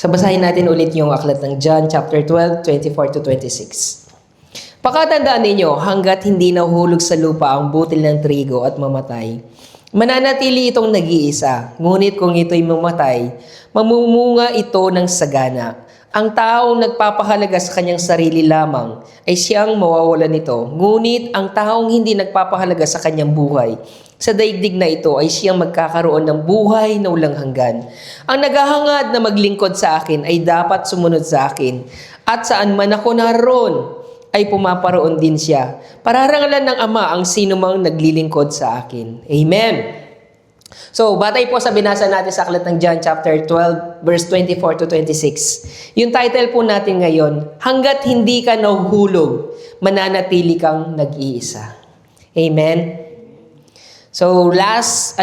Basahin natin ulit yung aklat ng John chapter 12, 24 to 26. Pakatandaan ninyo, hanggat hindi nahuhulog sa lupa ang butil ng trigo at mamatay, mananatili itong nag-iisa. Ngunit kung ito'y mamatay, mamumunga ito ng sagana. Ang taong nagpapahalaga sa kanyang sarili lamang ay siyang mawawalan nito. Ngunit ang taong hindi nagpapahalaga sa kanyang buhay, sa daigdig na ito ay siyang magkakaroon ng buhay na walang hanggan. Ang naghahangad na maglingkod sa akin ay dapat sumunod sa akin. At saan man ako naroon, ay pumaparoon din siya. Pararangalan ng Ama ang sinumang naglilingkod sa akin. Amen. So, batay po sa binasa natin sa aklat ng John chapter 12, verse 24 to 26. Yung title po natin ngayon, hanggat hindi ka nahuhulog, mananatili kang nag-iisa. Amen. So, last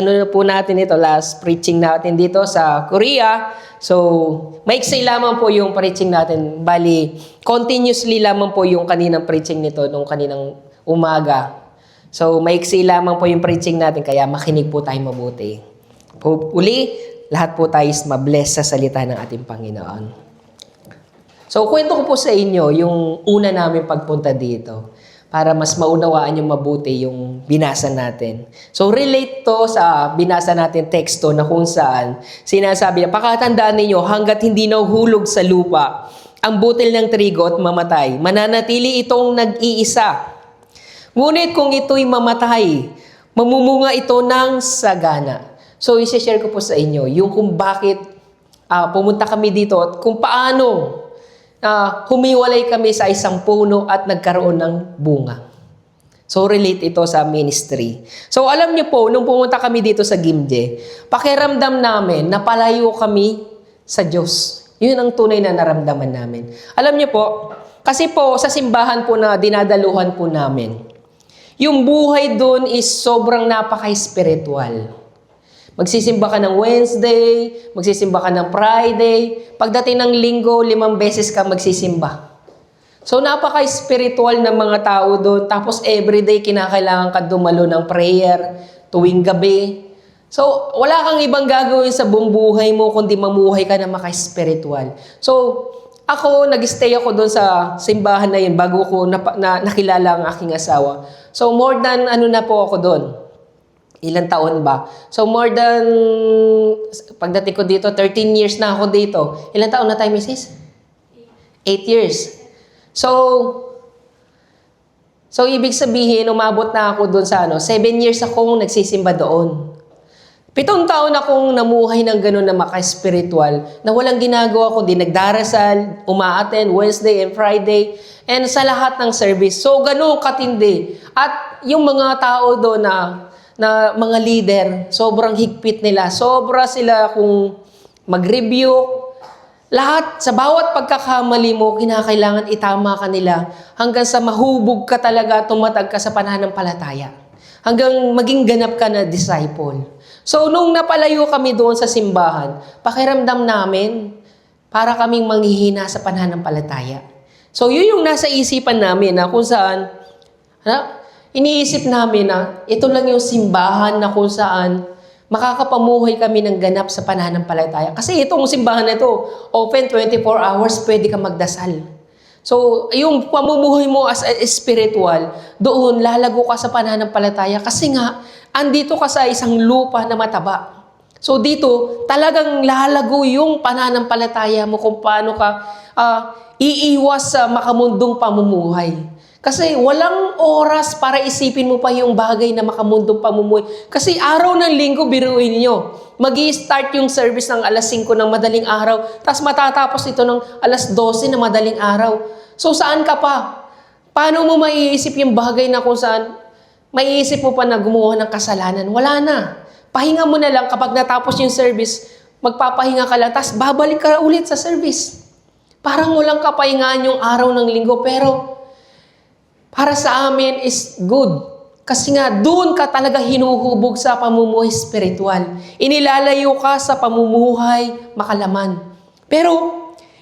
preaching natin dito sa Korea. So, maiksi lamang po yung preaching natin. Bali, continuously lamang po yung kaninang preaching nito nung kaninang umaga. So, maiksi lamang po yung preaching natin, kaya makinig po tayo mabuti. Uli, lahat po tayo is mabless sa salita ng ating Panginoon. So, kwento ko po sa inyo yung una namin pagpunta dito para mas maunawaan yung mabuti yung binasa natin. So, relate to sa binasa natin teksto na kung saan sinasabi na, pakatandaan ninyo hanggat hindi nahuhulog sa lupa ang butil ng trigo at mamatay, mananatili itong nag-iisa. Ngunit kung ito'y mamatay, mamumunga ito ng sagana. So, isi-share ko po sa inyo yung kung bakit pumunta kami dito at kung paano humiwalay kami sa isang puno at nagkaroon ng bunga. So, relate ito sa ministry. So, alam niyo po, nung pumunta kami dito sa Gimje, pakiramdam namin na palayo kami sa Diyos. Yun ang tunay na naramdaman namin. Alam niyo po, kasi po sa simbahan po na dinadaluhan po namin, yung buhay doon is sobrang napaka-spiritual. Magsisimba ka ng Wednesday, magsisimba ka ng Friday, pagdating ng Linggo, 5 beses ka magsisimba. So, napaka-spiritual ng mga tao doon. Tapos, everyday, kinakailangan ka dumalo ng prayer, tuwing gabi. So, wala kang ibang gagawin sa buong buhay mo, kundi mamuhay ka na maka-spiritual. So, ako, nag-stay ako doon sa simbahan na yun bago ko nakilala ang aking asawa. So, more than na po ako doon. Ilang taon ba? So, more than, pagdating ko dito, 13 years na ako dito. Ilang taon na tayo, Mrs.? 8 years. So, ibig sabihin, umabot na ako doon sa 7 years akong nagsisimba doon. 7 taon akong namuhay ng gano'n na maka-spiritual, na walang ginagawa kundi nagdarasal, umaattend Wednesday and Friday, and sa lahat ng service. So, gano'n katindi. At yung mga tao doon na mga leader, sobrang higpit nila. Sobra sila kung mag-review. Lahat, sa bawat pagkakamali mo, kinakailangan itama ka nila hanggang sa mahubog ka talaga, tumatag ka sa pananampalataya. Hanggang maging ganap ka na disciple. So, nung napalayo kami doon sa simbahan, pakiramdam namin, para kaming manghihina sa pananampalataya. So, yun yung nasa isipan namin na kung saan, iniisip namin na ito lang yung simbahan na kung saan makakapamuhay kami ng ganap sa pananampalataya. Kasi itong simbahan na ito, open 24 hours, pwede ka magdasal. So, yung pamumuhay mo as a spiritual, doon lalago ka sa pananampalataya kasi nga, andito ka sa isang lupa na mataba. So, dito, talagang lalago yung pananampalataya mo kung paano ka iiwas sa makamundong pamumuhay. Kasi walang oras para isipin mo pa yung bagay na makamundong pamumuhay. Kasi araw ng linggo, biruin niyo. Mag-i-start yung service ng alas 5 ng madaling araw, tapos matatapos ito ng alas 12 ng madaling araw. So, saan ka pa? Paano mo maiisip yung bagay na kung saan maiisip mo pa na gumawa ng kasalanan? Wala na. Pahinga mo na lang kapag natapos yung service, magpapahinga ka lang, tapos babalik ka ulit sa service. Parang walang kapahingaan yung araw ng linggo, pero para sa amin is good. Kasi nga, doon ka talaga hinuhubog sa pamumuhay spiritual. Inilalayo ka sa pamumuhay makalaman. Pero,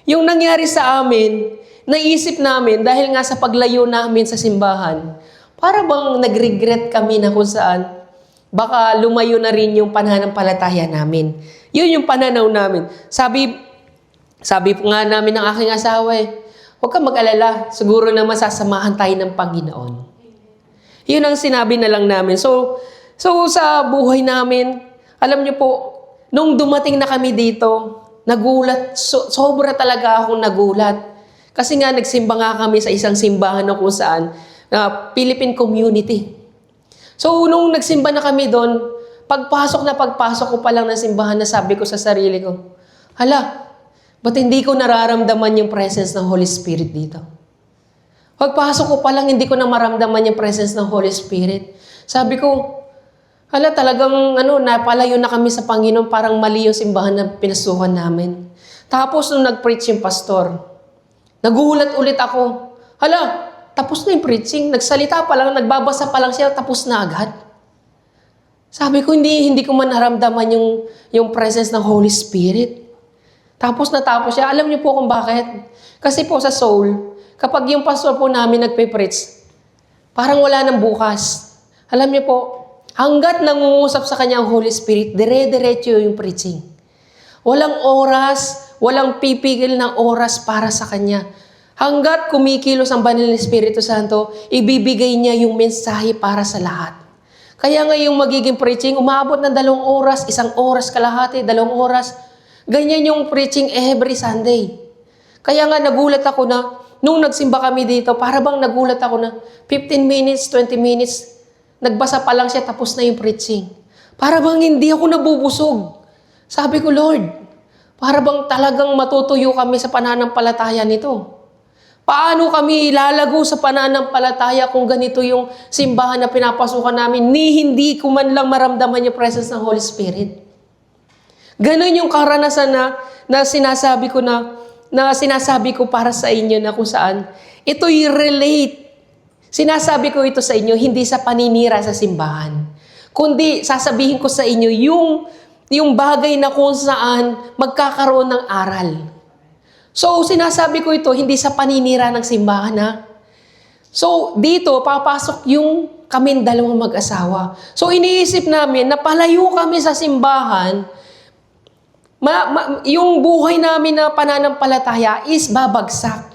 yung nangyari sa amin, naisip namin, dahil nga sa paglayo namin sa simbahan, para bang nag-regret kami na kung saan, baka lumayo na rin yung pananampalataya namin. Yun yung pananaw namin. Sabi, Sabi po nga namin ng aking asawa huwag kang mag-alala, siguro na masasamahan tayo ng Panginoon. Yun ang sinabi na lang namin. So sa buhay namin, alam niyo po, nung dumating na kami dito, nagulat, sobra talaga akong nagulat. Kasi nga nagsimba nga kami sa isang simbahan na kung saan, na Philippine community. So nung nagsimba na kami doon, pagpasok ko pa lang ng simbahan, na sabi ko sa sarili ko, hala, ba't hindi ko nararamdaman yung presence ng Holy Spirit dito? Pagpasok ko pa lang, hindi ko na maramdaman yung presence ng Holy Spirit. Sabi ko, hala, talagang napalayo na kami sa Panginoon, parang mali yung simbahan na pinasukan namin. Tapos nung nag-preach yung pastor, nagulat ulit ako. Hala, tapos na yung preaching. Nagsalita pa lang, nagbabasa pa lang siya, tapos na agad. Sabi ko, hindi ko man naramdaman yung presence ng Holy Spirit. Tapos natapos siya. Alam niyo po kung bakit? Kasi po sa soul, kapag yung pastor po namin nagpe-preach, parang wala nang bukas. Alam niyo po, hanggat nangungusap sa kanya ang Holy Spirit, dire-diretso yung preaching. Walang oras, walang pipigil ng oras para sa kanya. Hanggat kumikilos ang Banal na Espiritu Santo, ibibigay niya yung mensahe para sa lahat. Kaya nga yung magiging preaching, umabot ng 2 oras, 1 oras kalahati, 2 oras. Ganyan yung preaching every Sunday. Kaya nga nagulat ako na, nung nagsimba kami dito, para bang nagulat ako na 15 minutes, 20 minutes, nagbasa pa lang siya, tapos na yung preaching. Para bang hindi ako nabubusog. Sabi ko, Lord, para bang talagang matutuyo kami sa pananampalataya nito. Paano kami lalago sa pananampalataya kung ganito yung simbahan na pinapasukan namin, hindi ko man lang maramdaman yung presence ng Holy Spirit. Ganon yung karanasan na sinasabi ko para sa inyo, na kung saan ito'y relate. Sinasabi ko ito sa inyo, hindi sa paninira sa simbahan, kundi sasabihin ko sa inyo yung bagay na kung saan magkakaroon ng aral. So, sinasabi ko ito, hindi sa paninira ng simbahan, So, dito, papasok yung kaming 2 mag-asawa. So, iniisip namin na palayo kami sa simbahan, yung buhay namin na pananampalataya is babagsak.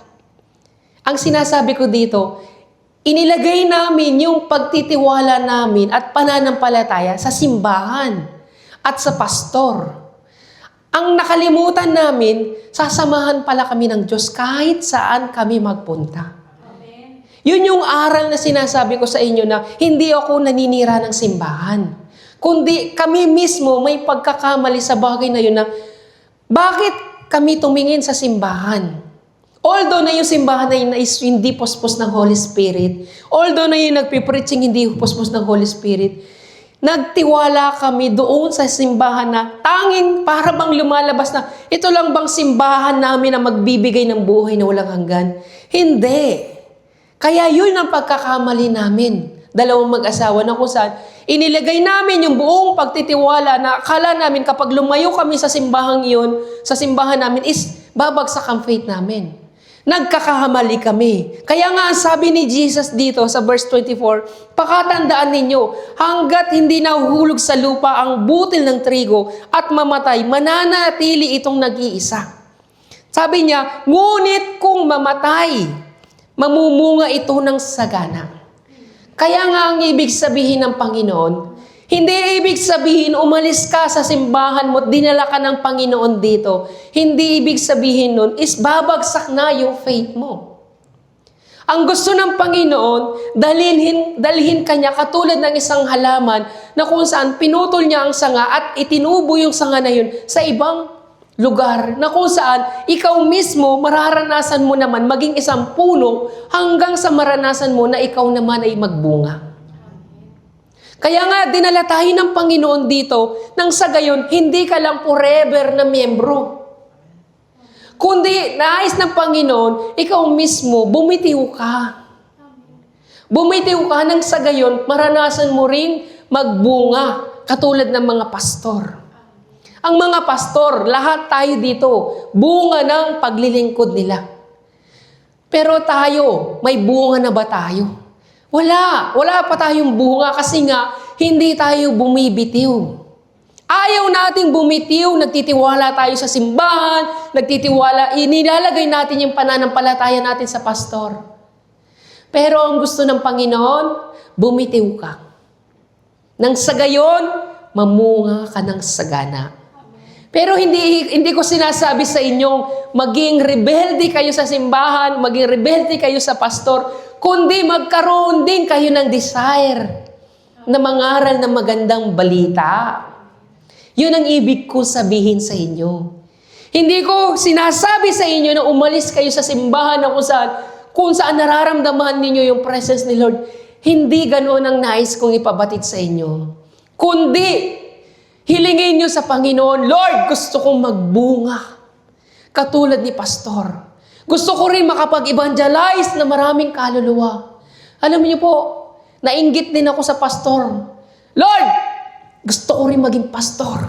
Ang sinasabi ko dito, inilagay namin yung pagtitiwala namin at pananampalataya sa simbahan at sa pastor. Ang nakalimutan namin, sasamahan pala kami ng Diyos kahit saan kami magpunta. Amen. Yun yung aral na sinasabi ko sa inyo, na hindi ako naninira ng simbahan. Kundi kami mismo may pagkakamali sa bagay na yun, na bakit kami tumingin sa simbahan? Although na yung simbahan na yun is hindi pospos ng Holy Spirit, although na yung nagpipreaching hindi pospos ng Holy Spirit, nagtiwala kami doon sa simbahan na tanging para bang lumalabas na ito lang bang simbahan namin na magbibigay ng buhay na walang hanggan? Hindi. Kaya yun ang pagkakamali namin. 2 mag-asawa na kung saan inilagay namin yung buong pagtitiwala na akala namin kapag lumayo kami sa simbahan yun, sa simbahan namin is babagsak ang faith namin. Nagkakahamali kami. Kaya nga ang sabi ni Jesus dito sa verse 24, pakatandaan ninyo, hanggat hindi nahuhulog sa lupa ang butil ng trigo at mamatay, mananatili itong nag-iisa. Sabi niya, ngunit kung mamatay, mamumunga ito ng sagana. Kaya nga ang ibig sabihin ng Panginoon, hindi ibig sabihin umalis ka sa simbahan mo at dinala ka ng Panginoon dito. Hindi ibig sabihin nun is babagsak na yung faith mo. Ang gusto ng Panginoon, dalhin ka niya katulad ng isang halaman na kung saan pinutol niya ang sanga at itinubo yung sanga na yun sa ibang lugar na kung saan ikaw mismo mararanasan mo naman maging isang puno hanggang sa maranasan mo na ikaw naman ay magbunga. Kaya nga dinala tayo ng Panginoon dito nang sa gayon hindi ka lang forever na miyembro. Kundi nais ng Panginoon, ikaw mismo bumitiw ka. Bumitiw ka nang sa gayon maranasan mo ring magbunga katulad ng mga pastor. Ang mga pastor, lahat tayo dito, bunga ng paglilingkod nila. Pero tayo, may bunga na ba tayo? Wala pa tayong bunga kasi nga, hindi tayo bumibitiw. Ayaw nating bumitiw, nagtitiwala tayo sa simbahan, inilalagay natin yung pananampalataya natin sa pastor. Pero ang gusto ng Panginoon, bumitiw ka. Nang sa gayon, mamunga ka ng sagana. Pero hindi ko sinasabi sa inyong maging rebelde kayo sa simbahan, maging rebelde kayo sa pastor, kundi magkaroon din kayo ng desire na mangaral ng magandang balita. Yun ang ibig ko sabihin sa inyo. Hindi ko sinasabi sa inyo na umalis kayo sa simbahan na kung saan nararamdaman ninyo yung presence ni Lord. Hindi ganoon ang nais kong ipabatid sa inyo. Kundi, hilingin nyo sa Panginoon, Lord, gusto kong magbunga. Katulad ni Pastor. Gusto ko rin makapag-evangelize na maraming kaluluwa. Alam niyo po, nainggit din ako sa Pastor. Lord, gusto ko rin maging pastor.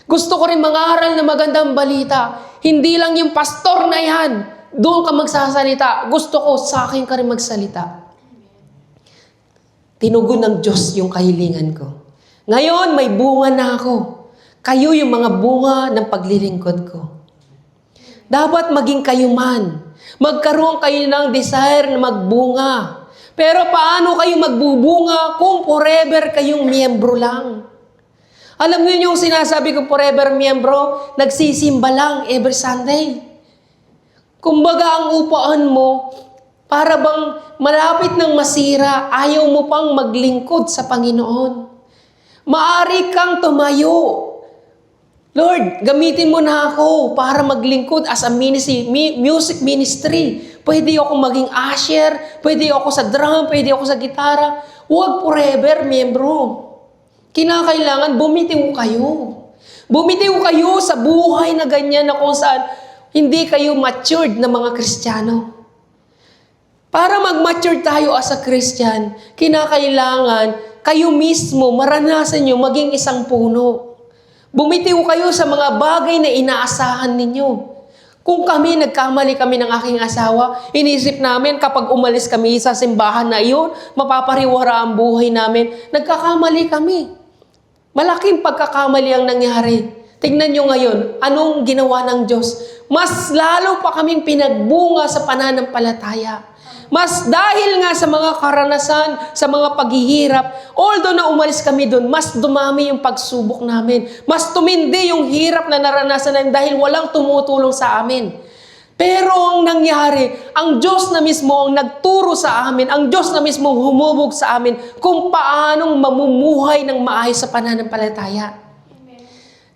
Gusto ko rin mangaral na magandang balita. Hindi lang yung pastor na yan, doon ka magsasalita. Gusto ko, sa akin ka rin magsalita. Tinugon ng Diyos yung kahilingan ko. Ngayon, may bunga na ako. Kayo yung mga bunga ng paglilingkod ko. Dapat maging kayo man. Magkaroon kayo ng desire na magbunga. Pero paano kayo magbubunga kung forever kayong miyembro lang? Alam niyo yung sinasabi ko forever miyembro, nagsisimba lang every Sunday. Kumbaga ang upaan mo, para bang malapit ng masira, ayaw mo pang maglingkod sa Panginoon. Maari kang tumayo. Lord, gamitin mo na ako para maglingkod as a music ministry. Pwede ako maging usher, pwede ako sa drum, pwede ako sa gitara. Huwag forever miyembro. Kinakailangan bumitiw kayo. Bumitiw kayo sa buhay na ganyan na kung saan hindi kayo matured na mga Kristiyano. Para mag-mature tayo as a Christian, kinakailangan kayo mismo maranasan nyo maging isang puno. Bumitiw kayo sa mga bagay na inaasahan ninyo. Kung nagkamali kami ng aking asawa, inisip namin kapag umalis kami sa simbahan na iyon, mapapariwara ang buhay namin. Nagkakamali kami. Malaking pagkakamali ang nangyari. Tingnan nyo ngayon, anong ginawa ng Diyos? Mas lalo pa kaming pinagbunga sa pananampalataya. Mas dahil nga sa mga karanasan, sa mga paghihirap, although na umalis kami doon, mas dumami yung pagsubok namin. Mas tumindi yung hirap na naranasan namin dahil walang tumutulong sa amin. Pero ang nangyari, ang Diyos na mismo ang nagturo sa amin, ang Diyos na mismo ang humubog sa amin kung paanong mamumuhay ng maayos sa pananampalataya.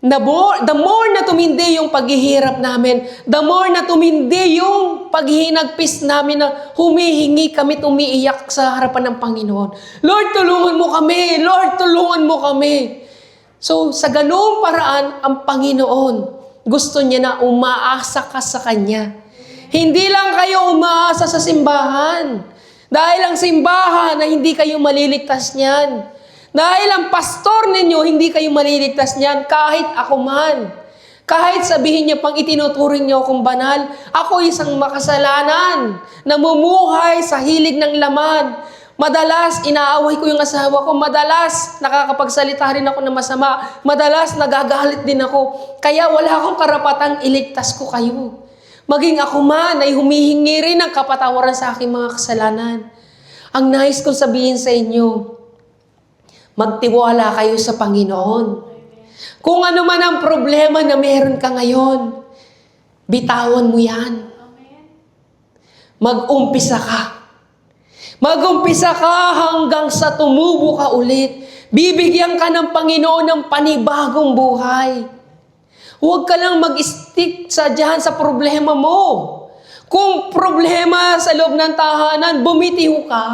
The more na tumindi yung paghihirap namin, the more na tumindi yung paghinagpis namin na humihingi kami, umiiyak sa harapan ng Panginoon. Lord, tulungan mo kami! Lord, tulungan mo kami! So, sa ganoong paraan, ang Panginoon, gusto niya na umaasa ka sa Kanya. Hindi lang kayo umaasa sa simbahan. Dahil ang simbahan na hindi kayo maliligtas niyan. Dahil ang pastor ninyo, hindi kayo maliligtas niyan, kahit ako man. Kahit sabihin niya pang itinuturing niyo akong banal, ako isang makasalanan, namumuhay sa hilig ng laman. Madalas, inaaway ko yung asawa ko. Madalas, nakakapagsalita rin ako ng masama. Madalas, nagagalit din ako. Kaya wala akong karapatang iligtas ko kayo. Maging ako man ay humihingi rin ng kapatawaran sa aking mga kasalanan. Ang nais kong sabihin sa inyo, magtiwala kayo sa Panginoon. Kung ano man ang problema na meron ka ngayon, bitawan mo yan. Mag-umpisa ka. Mag-umpisa ka hanggang sa tumubo ka ulit. Bibigyan ka ng Panginoon ng panibagong buhay. Huwag ka lang mag-stick dyan sa problema mo. Kung problema sa loob ng tahanan, bumitiw ka.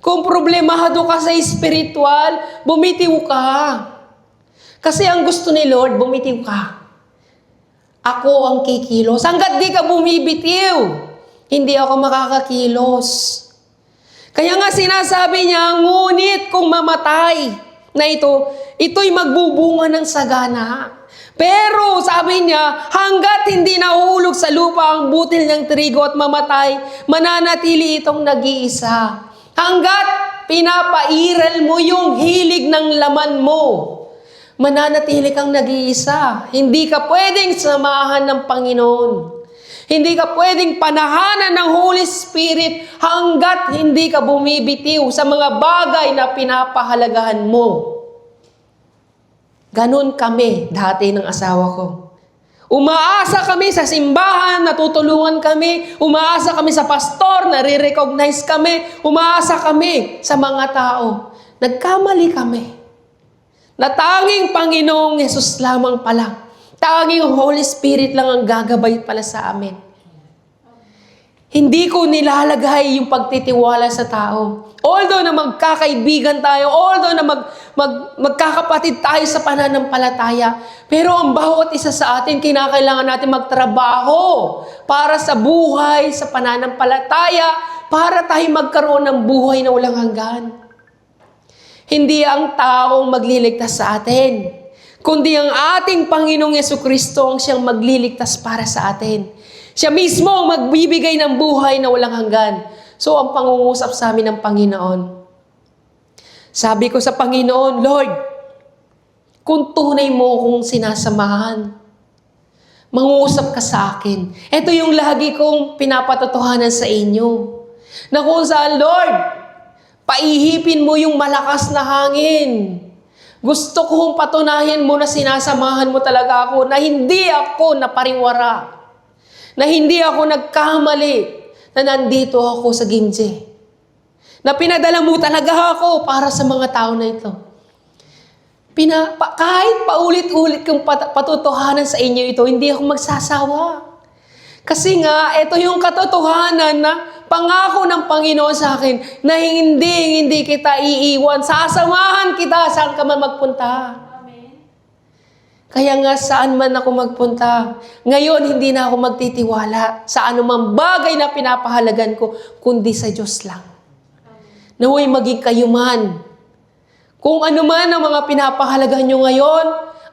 Kung problemado ka sa spiritual, bumitiw ka. Kasi ang gusto ni Lord, bumitiw ka. Ako ang kikilos. Hanggat di ka bumibitiw, hindi ako makakakilos. Kaya nga sinasabi niya, ngunit kung mamatay na ito'y magbubunga ng sagana. Pero sabi niya, hanggat hindi nahulog sa lupa ang butil ng trigo at mamatay, mananatili itong nag-iisa. Hanggat pinapairal mo yung hilig ng laman mo. mananatili kang nag-iisa. Hindi ka pwedeng samahan ng Panginoon. Hindi ka pwedeng panahanan ng Holy Spirit hanggat hindi ka bumibitiw sa mga bagay na pinapahalagahan mo. Ganon kami dati ng asawa ko. Umaasa kami sa simbahan, natutulungan kami. Umaasa kami sa pastor, nare-recognize kami. Umaasa kami sa mga tao. Nagkamali kami. Na tanging Panginoong Yesus lamang pala. Tanging Holy Spirit lang ang gagabay pala sa amin. Hindi ko nilalagay yung pagtitiwala sa tao. Although na magkakaibigan tayo, although na magkakapatid tayo sa pananampalataya, pero ang bawat isa sa atin, kinakailangan natin magtrabaho para sa buhay, sa pananampalataya, para tayo magkaroon ng buhay na walang hanggan. Hindi ang taong magliligtas sa atin, kundi ang ating Panginoong Yesukristo ang siyang magliligtas para sa atin. Siya mismo ang magbibigay ng buhay na walang hanggan. So, ang pangungusap sa amin ng Panginoon. Sabi ko sa Panginoon, Lord, kung tunay mo akong sinasamahan, mangungusap ka sa akin. Ito yung lagi kong pinapatotohanan sa inyo. Na kung saan, Lord, paihipin mo yung malakas na hangin. Gusto kong patunayan mo na sinasamahan mo talaga ako, na hindi ako napariwara. Na hindi ako nagkamali, na nandito ako sa Gimje. Na pinadala mo talaga ako para sa mga tao na ito. Kahit paulit-ulit kong patutuhanan sa inyo ito, hindi ako magsasawa. Kasi nga, ito yung katotohanan na pangako ng Panginoon sa akin na hindi kita iiwan. Sasamahan kita saan ka man magpunta. Kaya nga saan man ako magpunta, ngayon hindi na ako magtitiwala sa anumang bagay na pinapahalagan ko, kundi sa Diyos lang. Naway maging kayo man. Kung ano man ang mga pinapahalagan nyo ngayon,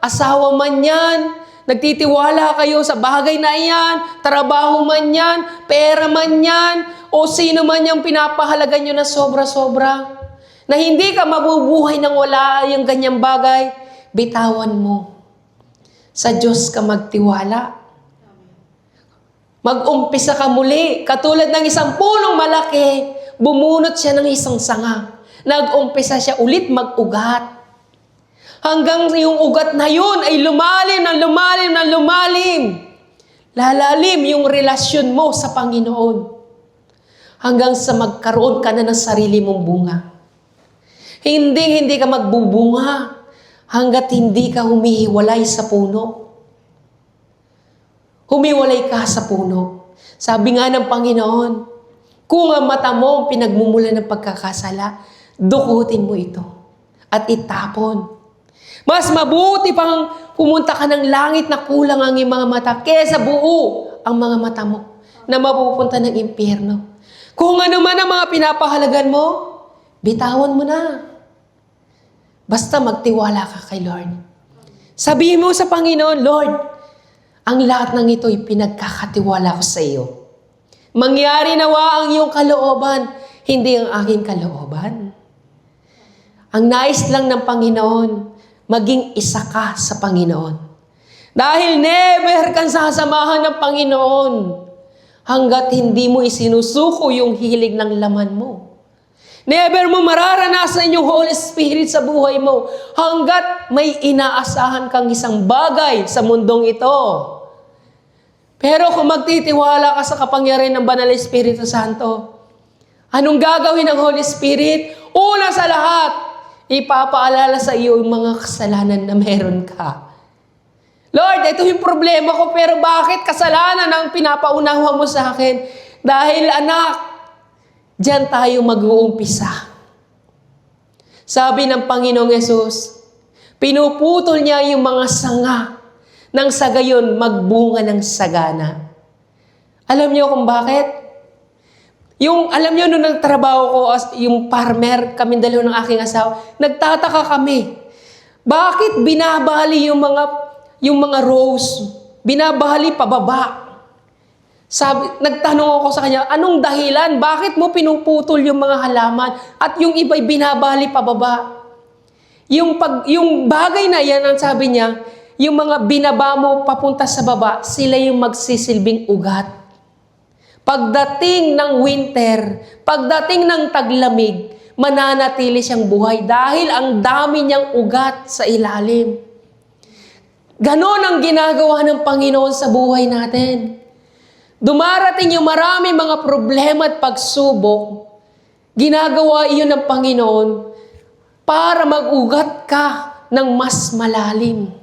asawa man yan, nagtitiwala kayo sa bagay na iyan, trabaho man yan, pera man yan, o sino man yung pinapahalagan nyo na sobra-sobra, na hindi ka mabubuhay nang wala yung ganyang bagay, bitawan mo. Sa Diyos ka magtiwala. Mag-umpisa ka muli. Katulad ng isang punong malaki, bumunot siya ng isang sanga. Nag-umpisa siya ulit mag-ugat. Hanggang yung ugat na yun ay lumalim ng lumalim ng lumalim. Lalalim yung relasyon mo sa Panginoon. Hanggang sa magkaroon ka na ng sarili mong bunga. Hindi ka magbubunga hanggat hindi ka humihiwalay sa puno. Humiwalay ka sa puno. Sabi nga ng Panginoon, kung ang mata mo ang pinagmumula ng pagkakasala, dukutin mo ito at itapon. Mas mabuti pang pumunta ka ng langit na kulang ang iyong mga mata kesa buo ang mga mata mo na mapupunta ng impyerno. Kung ano man ang mga pinapahalagan mo, bitawan mo na. Basta magtiwala ka kay Lord. Sabihin mo sa Panginoon, Lord, ang lahat ng ito ay pinagkakatiwala ko sa iyo. Mangyari nawa ang iyong kalooban, hindi ang aking kalooban. Ang nais lang ng Panginoon, maging isa ka sa Panginoon. Dahil never kang sasamahan ng Panginoon hanggat hindi mo isinusuko yung hilig ng laman mo. Never mo mararanasan yung Holy Spirit sa buhay mo hanggat may inaasahan kang isang bagay sa mundong ito. Pero kung magtitiwala ka sa kapangyarihan ng Banal Espiritu Santo, anong gagawin ng Holy Spirit? Una sa lahat, ipapaalala sa iyo yung mga kasalanan na meron ka. Lord, ito yung problema ko, pero bakit kasalanan ang pinapaunawa mo sa akin? Dahil anak, diyan tayo mag-uumpisa. Sabi ng Panginoong Yesus, pinuputol niya yung mga sanga nang sa gayon magbunga ng sagana. Alam niyo kung bakit? Alam niyo, nung nagtrabaho ko as yung farmer, kami dalawa ng aking asawa, nagtataka kami. Bakit binabali yung mga rows? Binabali pababa. Nagtanong ako sa kanya, anong dahilan? Bakit mo pinuputol yung mga halaman at yung iba'y binabali pababa? Yung bagay na yan, ang sabi niya, yung mga binaba mo papunta sa baba, sila yung magsisilbing ugat. Pagdating ng winter, pagdating ng taglamig, mananatili siyang buhay dahil ang dami niyang ugat sa ilalim. Ganon ang ginagawa ng Panginoon sa buhay natin. Dumarating yung marami mga problema at pagsubok, ginagawa iyon ng Panginoon para mag-ugat ka ng mas malalim.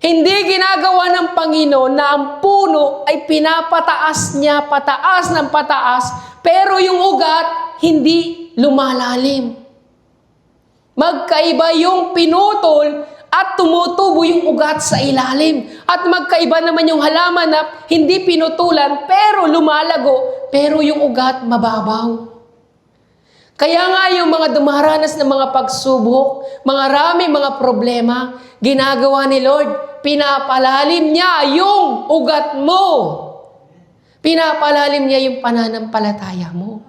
Hindi ginagawa ng Panginoon na ang puno ay pinapataas niya, pataas ng pataas, pero yung ugat hindi lumalalim. Magkaiba yung pinutol at tumutubo yung ugat sa ilalim. At magkaiba naman yung halaman na hindi pinutulan pero lumalago, pero yung ugat mababaw. Kaya nga yung mga dumaranas ng mga pagsubok, mga problema, ginagawa ni Lord, pinapalalim niya yung ugat mo. Pinapalalim niya yung pananampalataya mo.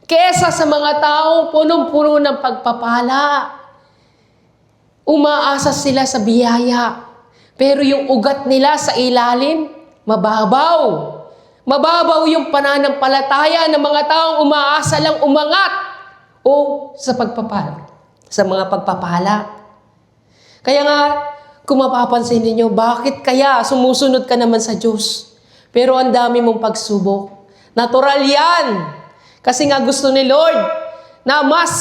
Kesa sa mga taong punong-puno ng pagpapala, umaasa sila sa biyaya, pero yung ugat nila sa ilalim, mababaw. Mababaw yung pananampalataya ng mga taong umaasa lang umangat o sa pagpapala, sa mga pagpapala. Kaya nga, kung mapapansin ninyo, bakit kaya sumusunod ka naman sa Diyos? Pero ang dami mong pagsubok. Natural yan. Kasi nga gusto ni Lord na mas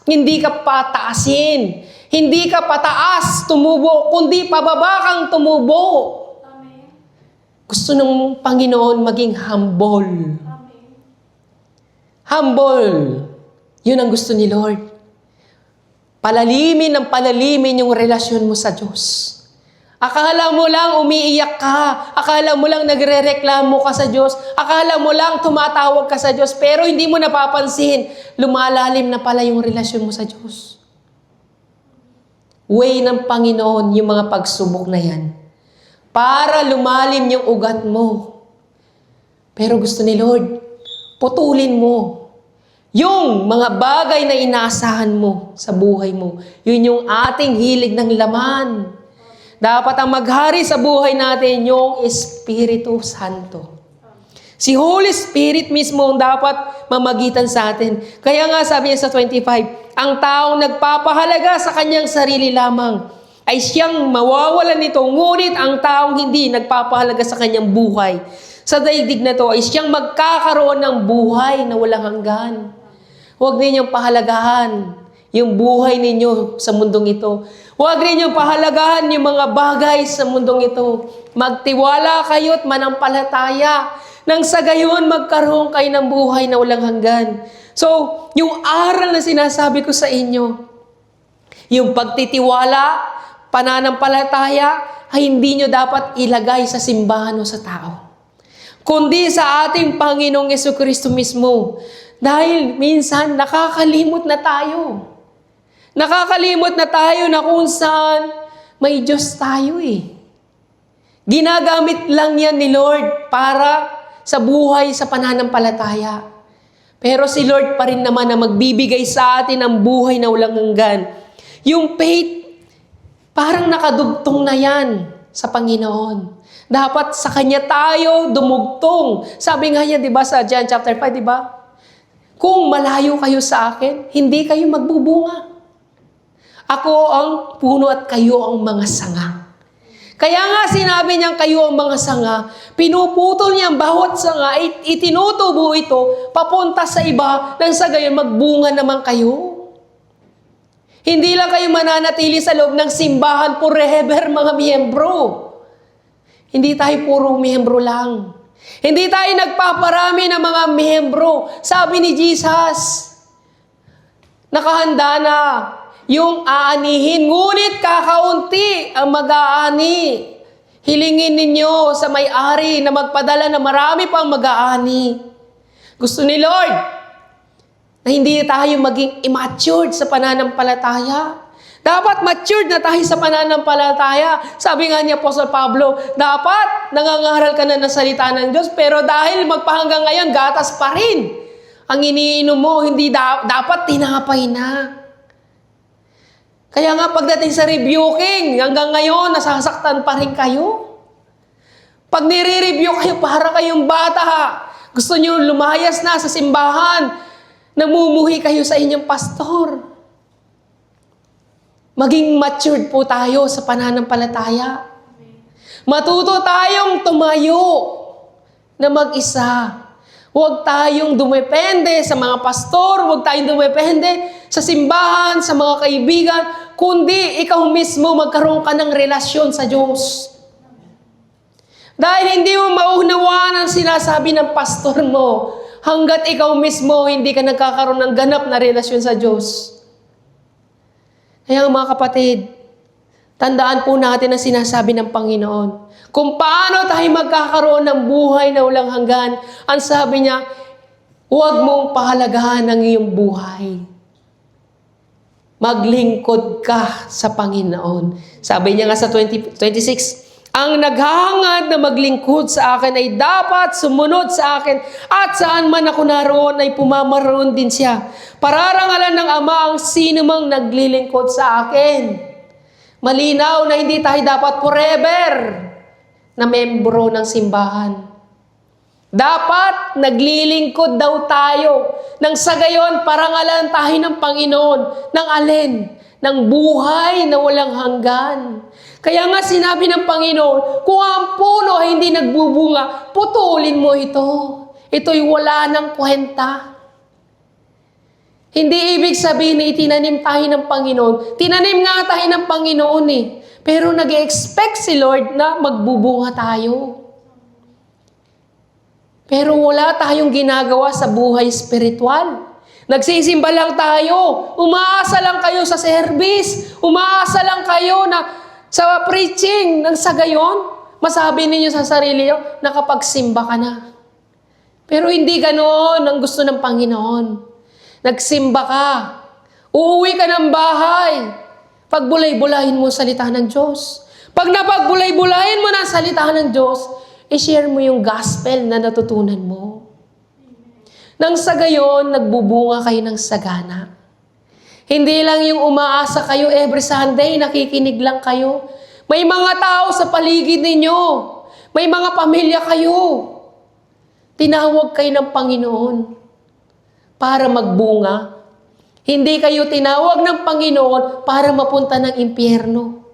hindi ka pataasin. Hindi ka pataas tumubo, kundi pababa kang tumubo. Amen. Gusto ng Panginoon maging humble. Amen. Humble. Yun ang gusto ni Lord. Palalimin yung relasyon mo sa Diyos. Akala mo lang umiiyak ka. Akala mo lang nagrereklamo ka sa Diyos. Akala mo lang tumatawag ka sa Diyos. Pero hindi mo napapansin, lumalalim na pala yung relasyon mo sa Diyos. Way ng Panginoon yung mga pagsubok na yan. Para lumalim yung ugat mo. Pero gusto ni Lord, putulin mo. Yung mga bagay na inaasahan mo sa buhay mo, yun yung ating hilig ng laman. Dapat ang maghari sa buhay natin yung Espiritu Santo. Si Holy Spirit mismo ang dapat mamagitan sa atin. Kaya nga sabi niya sa 25, ang taong nagpapahalaga sa kanyang sarili lamang ay siyang mawawalan nito. Ngunit ang taong hindi nagpapahalaga sa kanyang buhay, sa daigdig na to ay siyang magkakaroon ng buhay na walang hanggan. Huwag ninyong pahalagahan yung buhay ninyo sa mundong ito. Huwag ninyong pahalagahan yung mga bagay sa mundong ito. Magtiwala kayo't manampalataya. Nang sa gayon, magkaroon kayo ng buhay na walang hanggan. So, yung aral na sinasabi ko sa inyo, yung pagtitiwala, pananampalataya, ay hindi nyo dapat ilagay sa simbahan o sa tao. Kundi sa ating Panginoong Jesucristo mismo. Dahil minsan, nakakalimot na tayo. Nakakalimot na tayo na kung saan may Diyos tayo eh. Ginagamit lang yan ni Lord para sa buhay, sa pananampalataya. Pero si Lord pa rin naman na magbibigay sa atin ng buhay na walang hanggan. Yung faith, parang nakadugtong na yan sa Panginoon. Dapat sa Kanya tayo dumugtong. Sabi nga niya, di ba, sa John chapter 5, di ba? Kung malayo kayo sa akin, hindi kayo magbubunga. Ako ang puno at kayo ang mga sanga. Kaya nga sinabi niyang kayo ang mga sanga, pinuputol niya ang bawat sanga, itinutubo ito, papunta sa iba, nang sa gayon magbunga naman kayo. Hindi lang kayo mananatili sa loob ng simbahan forever, mga miyembro. Hindi tayo puro miyembro lang. Hindi tayo nagpaparami ng mga miyembro. Sabi ni Jesus, nakahanda na yung aanihin, ngunit kakaunti ang mag-aani. Hilingin ninyo sa may-ari na magpadala na marami pang mag-aani. Gusto ni Lord na hindi tayo maging immature sa pananampalataya. Dapat matured na tayo sa pananampalataya. Sabi nga ni Apostle Pablo, dapat nangangaral ka na ng salita ng Diyos, pero dahil magpahanggang ngayon, gatas pa rin. Ang iniinom mo, hindi dapat tinapay na. Kaya nga pagdating sa rebuking, hanggang ngayon, nasasaktan pa rin kayo. Pag nire-review kayo, para kayong bata, gusto nyo lumayas na sa simbahan, namumuhi kayo sa inyong pastor. Maging matured po tayo sa pananampalataya. Matuto tayong tumayo na mag-isa. Huwag tayong dumepende sa mga pastor, huwag tayong dumepende sa simbahan, sa mga kaibigan, kundi ikaw mismo magkaroon ka ng relasyon sa Diyos. Dahil hindi mo maunawaan ang sinasabi ng pastor mo hanggat ikaw mismo hindi ka nagkakaroon ng ganap na relasyon sa Diyos. Kaya mga kapatid, tandaan po natin ang sinasabi ng Panginoon. Kung paano tayo magkakaroon ng buhay na walang hanggan, ang sabi niya, huwag mong pahalagahan ang iyong buhay. Maglingkod ka sa Panginoon. Sabi niya nga sa 26, ang naghahangad na maglingkod sa akin ay dapat sumunod sa akin at saan man ako naroon ay pumamaroon din siya. Pararangalan ng Ama ang sino mang naglilingkod sa akin. Malinaw na hindi tayo dapat forever na membro ng simbahan. Dapat naglilingkod daw tayo nang sa gayon parangalan tayo ng Panginoon ng alin? Ng buhay na walang hanggan. Kaya nga sinabi ng Panginoon, kung ang puno ay hindi nagbubunga, putulin mo ito. Ito'y wala ng kwenta. Hindi ibig sabihin na itinanim tayo ng Panginoon. Tinanim nga tayo ng Panginoon eh. Pero nag-expect si Lord na magbubunga tayo. Pero wala tayong ginagawa sa buhay spiritual. Nagsisimba lang tayo. Umaasa lang kayo sa service. Umaasa lang kayo na sa preaching ng sa gayon, masabi ninyo sa sarili nyo, nakapagsimba ka na. Pero hindi ganoon ang gusto ng Panginoon. Nagsimba ka. Uuwi ka ng bahay. Pagbulay-bulahin mo salita ng Diyos. Pag napagbulay-bulahin mo na salita ng Diyos, i-share mo yung gospel na natutunan mo. Nang sa gayon, nagbubunga kayo ng sagana. Hindi lang yung umaasa kayo every Sunday, nakikinig lang kayo. May mga tao sa paligid ninyo. May mga pamilya kayo. Tinawag kayo ng Panginoon para magbunga. Hindi kayo tinawag ng Panginoon para mapunta ng impyerno.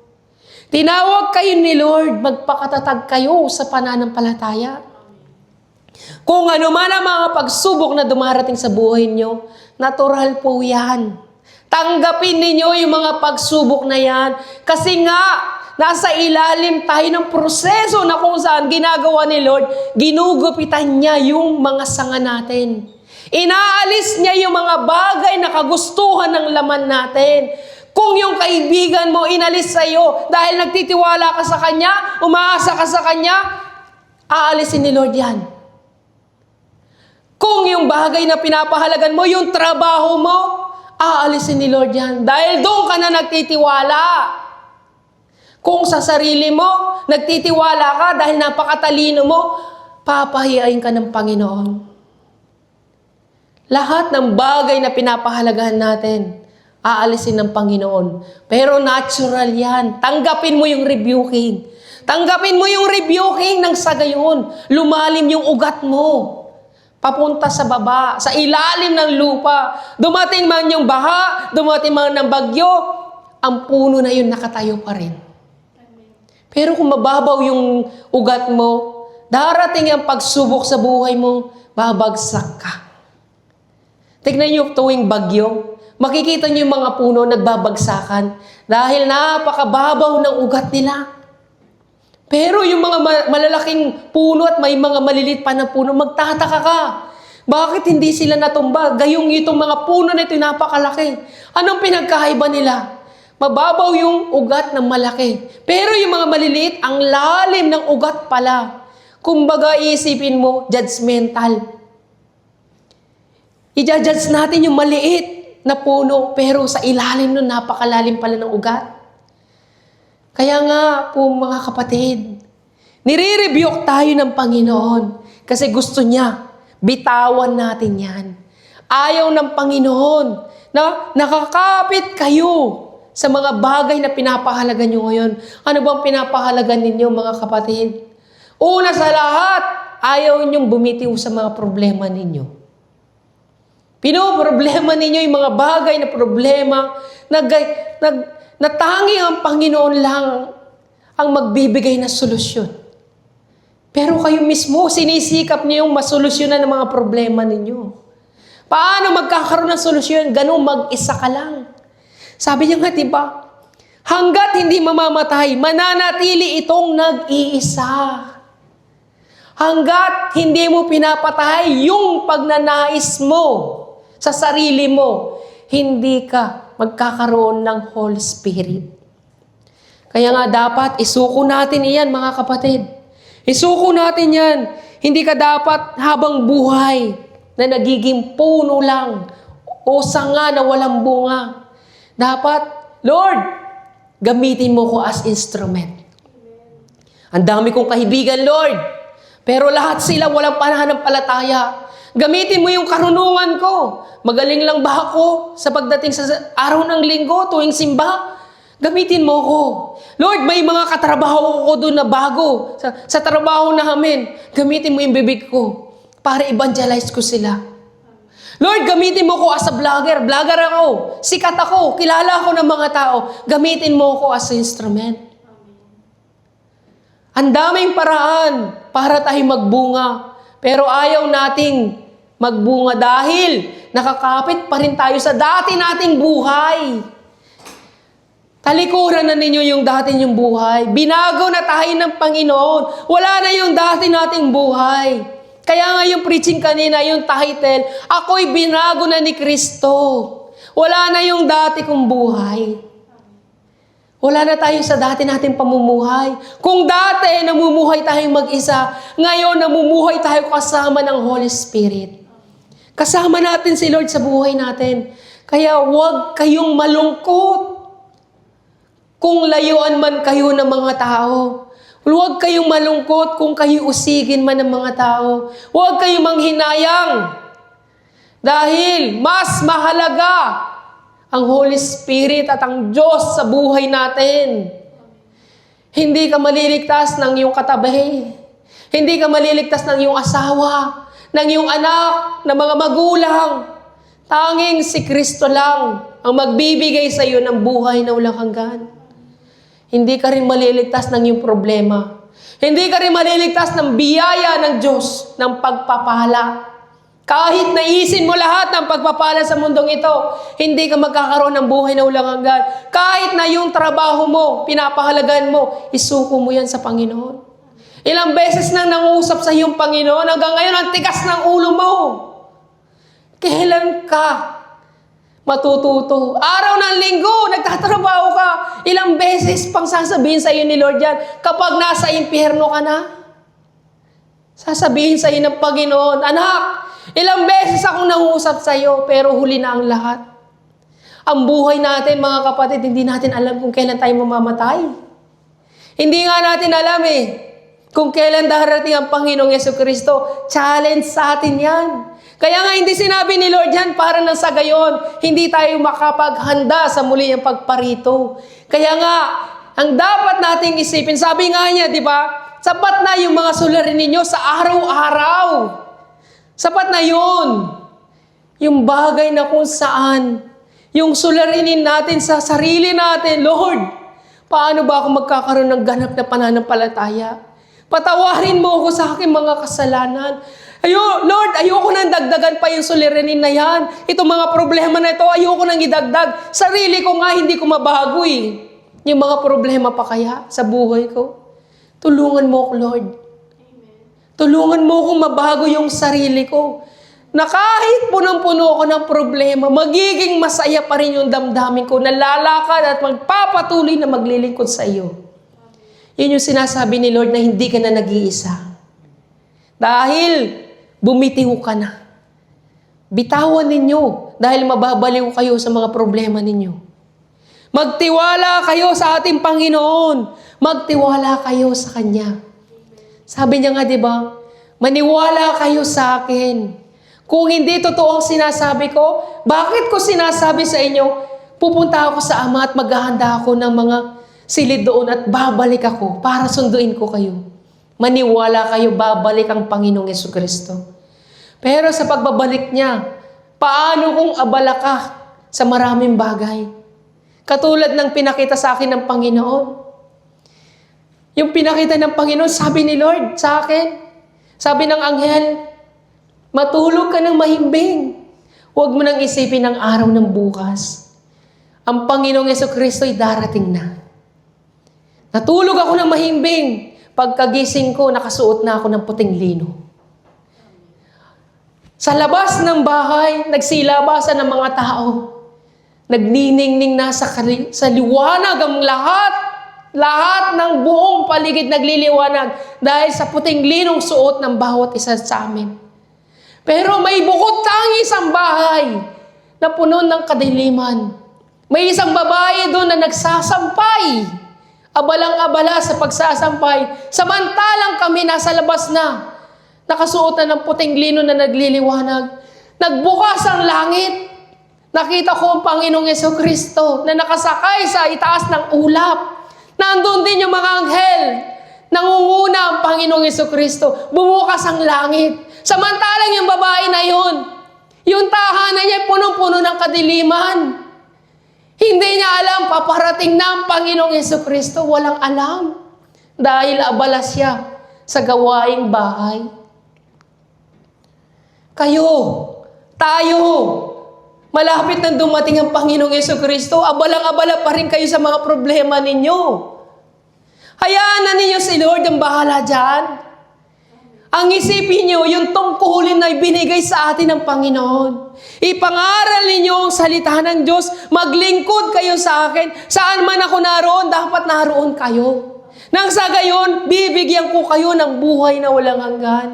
Tinawag kayo ni Lord, magpakatatag kayo sa pananampalataya. Kung ano man ang mga pagsubok na dumarating sa buhay nyo, natural po yan. Tanggapin ninyo yung mga pagsubok na yan. Kasi nga, nasa ilalim tayo ng proseso na kung saan ginagawa ni Lord, ginugupitan niya yung mga sanga natin. Inaalis niya yung mga bagay na kagustuhan ng laman natin. Kung yung kaibigan mo inalis sa'yo dahil nagtitiwala ka sa Kanya, umaasa ka sa Kanya, aalisin ni Lord yan. Kung yung bagay na pinapahalagan mo, yung trabaho mo, aalisin ni Lord yan. Dahil doon ka na nagtitiwala. Kung sa sarili mo, nagtitiwala ka dahil napakatalino mo, papahiyain ka ng Panginoon. Lahat ng bagay na pinapahalagahan natin, aalisin ng Panginoon. Pero natural yan. Tanggapin mo yung rebuking. Tanggapin mo yung rebuking ng sa gayon. Lumalim yung ugat mo. Papunta sa baba, sa ilalim ng lupa. Dumating man yung baha, dumating man ng bagyo, ang puno na yun nakatayo pa rin. Pero kung mababaw yung ugat mo, darating ang pagsubok sa buhay mo, babagsak ka. Tignan niyo tuwing bagyo, makikita niyo yung mga puno nagbabagsakan dahil napakababaw ng ugat nila. Pero yung mga malalaking puno at may mga malilit pa na puno, magtataka ka. Bakit hindi sila natumba? Gayong itong mga puno na ito napakalaki. Anong pinagkaiba nila? Mababaw yung ugat ng malaki. Pero yung mga maliliit, ang lalim ng ugat pala. Kumbaga isipin mo, judgmental. I-judge natin yung maliit na puno, pero sa ilalim nun napakalalim pala ng ugat. Kaya nga po mga kapatid, nire-rebuke tayo ng Panginoon kasi gusto niya, bitawan natin yan. Ayaw ng Panginoon na nakakapit kayo sa mga bagay na pinapahalaga nyo ngayon. Ano bang pinapahalaga ninyo mga kapatid? Una sa lahat, ayaw ninyong bumitiw sa mga problema ninyo. Pinoproblema ninyo yung mga bagay na problema na tanging ang Panginoon lang ang magbibigay ng solusyon. Pero kayo mismo, sinisikap niyo yung masolusyonan ng mga problema ninyo. Paano magkakaroon ng solusyon? Ganun, mag-isa ka lang. Sabi niya nga, diba? Hanggat hindi mamamatay, mananatili itong nag-iisa. Hanggat hindi mo pinapatay yung pagnanais mo sa sarili mo, hindi ka magkakaroon ng Holy Spirit. Kaya nga dapat isuko natin iyan mga kapatid. Isuko natin yan. Hindi ka dapat habang buhay na nagiging puno lang o sanga na walang bunga. Dapat, Lord, gamitin mo ko as instrument. Ang dami kong kaibigan, Lord. Pero lahat sila walang pananampalataya. Gamitin mo yung karunungan ko. Magaling lang ba ako sa pagdating sa araw ng linggo, tuwing simba? Gamitin mo ko. Lord, may mga katrabaho ko doon na bago sa trabaho namin. Gamitin mo yung bibig ko para evangelize ko sila. Lord, gamitin mo ko as a vlogger. Vlogger ako. Sikat ako. Kilala ako ng mga tao. Gamitin mo ko as instrument. Ang daming paraan para tayo magbunga. Pero ayaw nating magbunga dahil nakakapit pa rin tayo sa dati nating buhay. Talikuran na ninyo yung dati nyong buhay. Binago na tayo ng Panginoon. Wala na yung dati nating buhay. Kaya nga yung preaching kanina, yung title, ako'y binago na ni Kristo. Wala na yung dati kong buhay. Wala na tayo sa dati nating pamumuhay. Kung dati namumuhay tayong mag-isa, ngayon namumuhay tayo kasama ng Holy Spirit. Kasama natin si Lord sa buhay natin. Kaya huwag kayong malungkot kung layuan man kayo ng mga tao. Huwag kayong malungkot kung kayo usigin man ng mga tao. Huwag kayong manghinayang. Dahil mas mahalaga ang Holy Spirit at ang Diyos sa buhay natin. Hindi ka maliligtas ng iyong katabi. Hindi ka maliligtas ng iyong asawa, ng iyong anak, ng mga magulang. Tanging si Kristo lang ang magbibigay sa iyo ng buhay na walang hanggan. Hindi ka rin maliligtas ng iyong problema. Hindi ka rin maliligtas ng biyaya ng Diyos, ng pagpapala. Kahit naisin mo lahat ng pagpapala sa mundong ito, hindi ka magkakaroon ng buhay na walang hanggan. Kahit na yung trabaho mo, pinapahalagan mo, isuko mo yan sa Panginoon. Ilang beses nang nangusap sa iyong Panginoon, hanggang ngayon ang tigas ng ulo mo. Kailan ka matututo? Araw ng linggo, nagtatrabaho ka. Ilang beses pang sasabihin sa iyo ni Lord yan, kapag nasa impyerno ka na, sasabihin sa iyo ng Panginoon, anak, ilang beses akong nangusap sa iyo, pero huli na ang lahat. Ang buhay natin, mga kapatid, hindi natin alam kung kailan tayo mamamatay. Hindi nga natin alam kung kailan darating ang Panginoong Jesucristo. Challenge sa atin yan. Kaya nga hindi sinabi ni Lord yan para nang sa gayon, hindi tayo makapaghanda sa muli ang pagparito. Kaya nga, ang dapat nating isipin, sabi nga niya, di ba, sapat na yung mga suliranin ninyo sa araw-araw. Sapat na yun. Yung bagay na kung saan, yung sularinin natin sa sarili natin, Lord, paano ba ako magkakaroon ng ganap na pananampalataya? Patawarin mo ako sa aking mga kasalanan. Lord, ayoko nang dagdagan pa yung suliranin na yan. Itong mga problema na ito, ayoko nang idagdag. Sarili ko nga, hindi ko mabago Yung mga problema pa kaya sa buhay ko. Tulungan mo ako, Lord. Amen. Tulungan mo akong mabago yung sarili ko. Na kahit punong-puno ako ng problema, magiging masaya pa rin yung damdamin ko na lalakad at magpapatuloy na maglilingkod sa iyo. Yun yung sinasabi ni Lord na hindi ka na nag-iisa. Dahil bumitiw ka na. Bitawan ninyo dahil mababaliw kayo sa mga problema ninyo. Magtiwala kayo sa ating Panginoon. Magtiwala kayo sa Kanya. Sabi niya nga, di ba? Maniwala kayo sa akin. Kung hindi totoo ang sinasabi ko, bakit ko sinasabi sa inyo, pupunta ako sa Ama at maghahanda ako ng mga silid doon at babalik ako para sunduin ko kayo. Maniwala kayo, babalik ang Panginoong Jesucristo. Pero sa pagbabalik niya, paano kung abala ka sa maraming bagay? Katulad ng pinakita sa akin ng Panginoon. Yung pinakita ng Panginoon, sabi ni Lord sa akin, sabi ng anghel, matulog ka ng mahimbing. Huwag mo nang isipin ang araw ng bukas. Ang Panginoong Jesucristo ay darating na. Natulog ako ng mahimbing. Pagkagising ko, nakasuot na ako ng puting lino. Sa labas ng bahay, nagsilabasan ng mga tao. Nagniningning na sa liwanag ang lahat. Lahat ng buong paligid nagliliwanag dahil sa puting linong suot ng bawat isa sa amin. Pero may bukod tangis ang bahay na puno ng kadiliman. May isang babae doon na nagsasampay. Abalang-abala sa pagsasampay. Samantalang kami nasa labas na. Nakasuot na ng puting lino na nagliliwanag. Nagbukas ang langit. Nakita ko ang Panginoong Jesucristo na nakasakay sa itaas ng ulap. Nandun din yung mga anghel. Nangunguna ang Panginoong Jesucristo. Bumukas ang langit. Samantalang yung babae na yun, yung tahanan niya punong-puno ng kadiliman. Hindi niya alam, paparating na ang Panginoong Jesucristo. Walang alam. Dahil abala siya sa gawaing bahay. Kayo, tayo, malapit na dumating ang Panginoong Jesucristo, abalang-abala pa rin kayo sa mga problema ninyo. Hayaan na ninyo si Lord ang bahala dyan. Ang isipin nyo, yung tungkulin na ibinigay sa atin ng Panginoon. Ipangaral ninyo ang salita ng Diyos. Maglingkod kayo sa akin. Saan man ako naroon, dapat naroon kayo. Nang sa gayon, bibigyan ko kayo ng buhay na walang hanggan.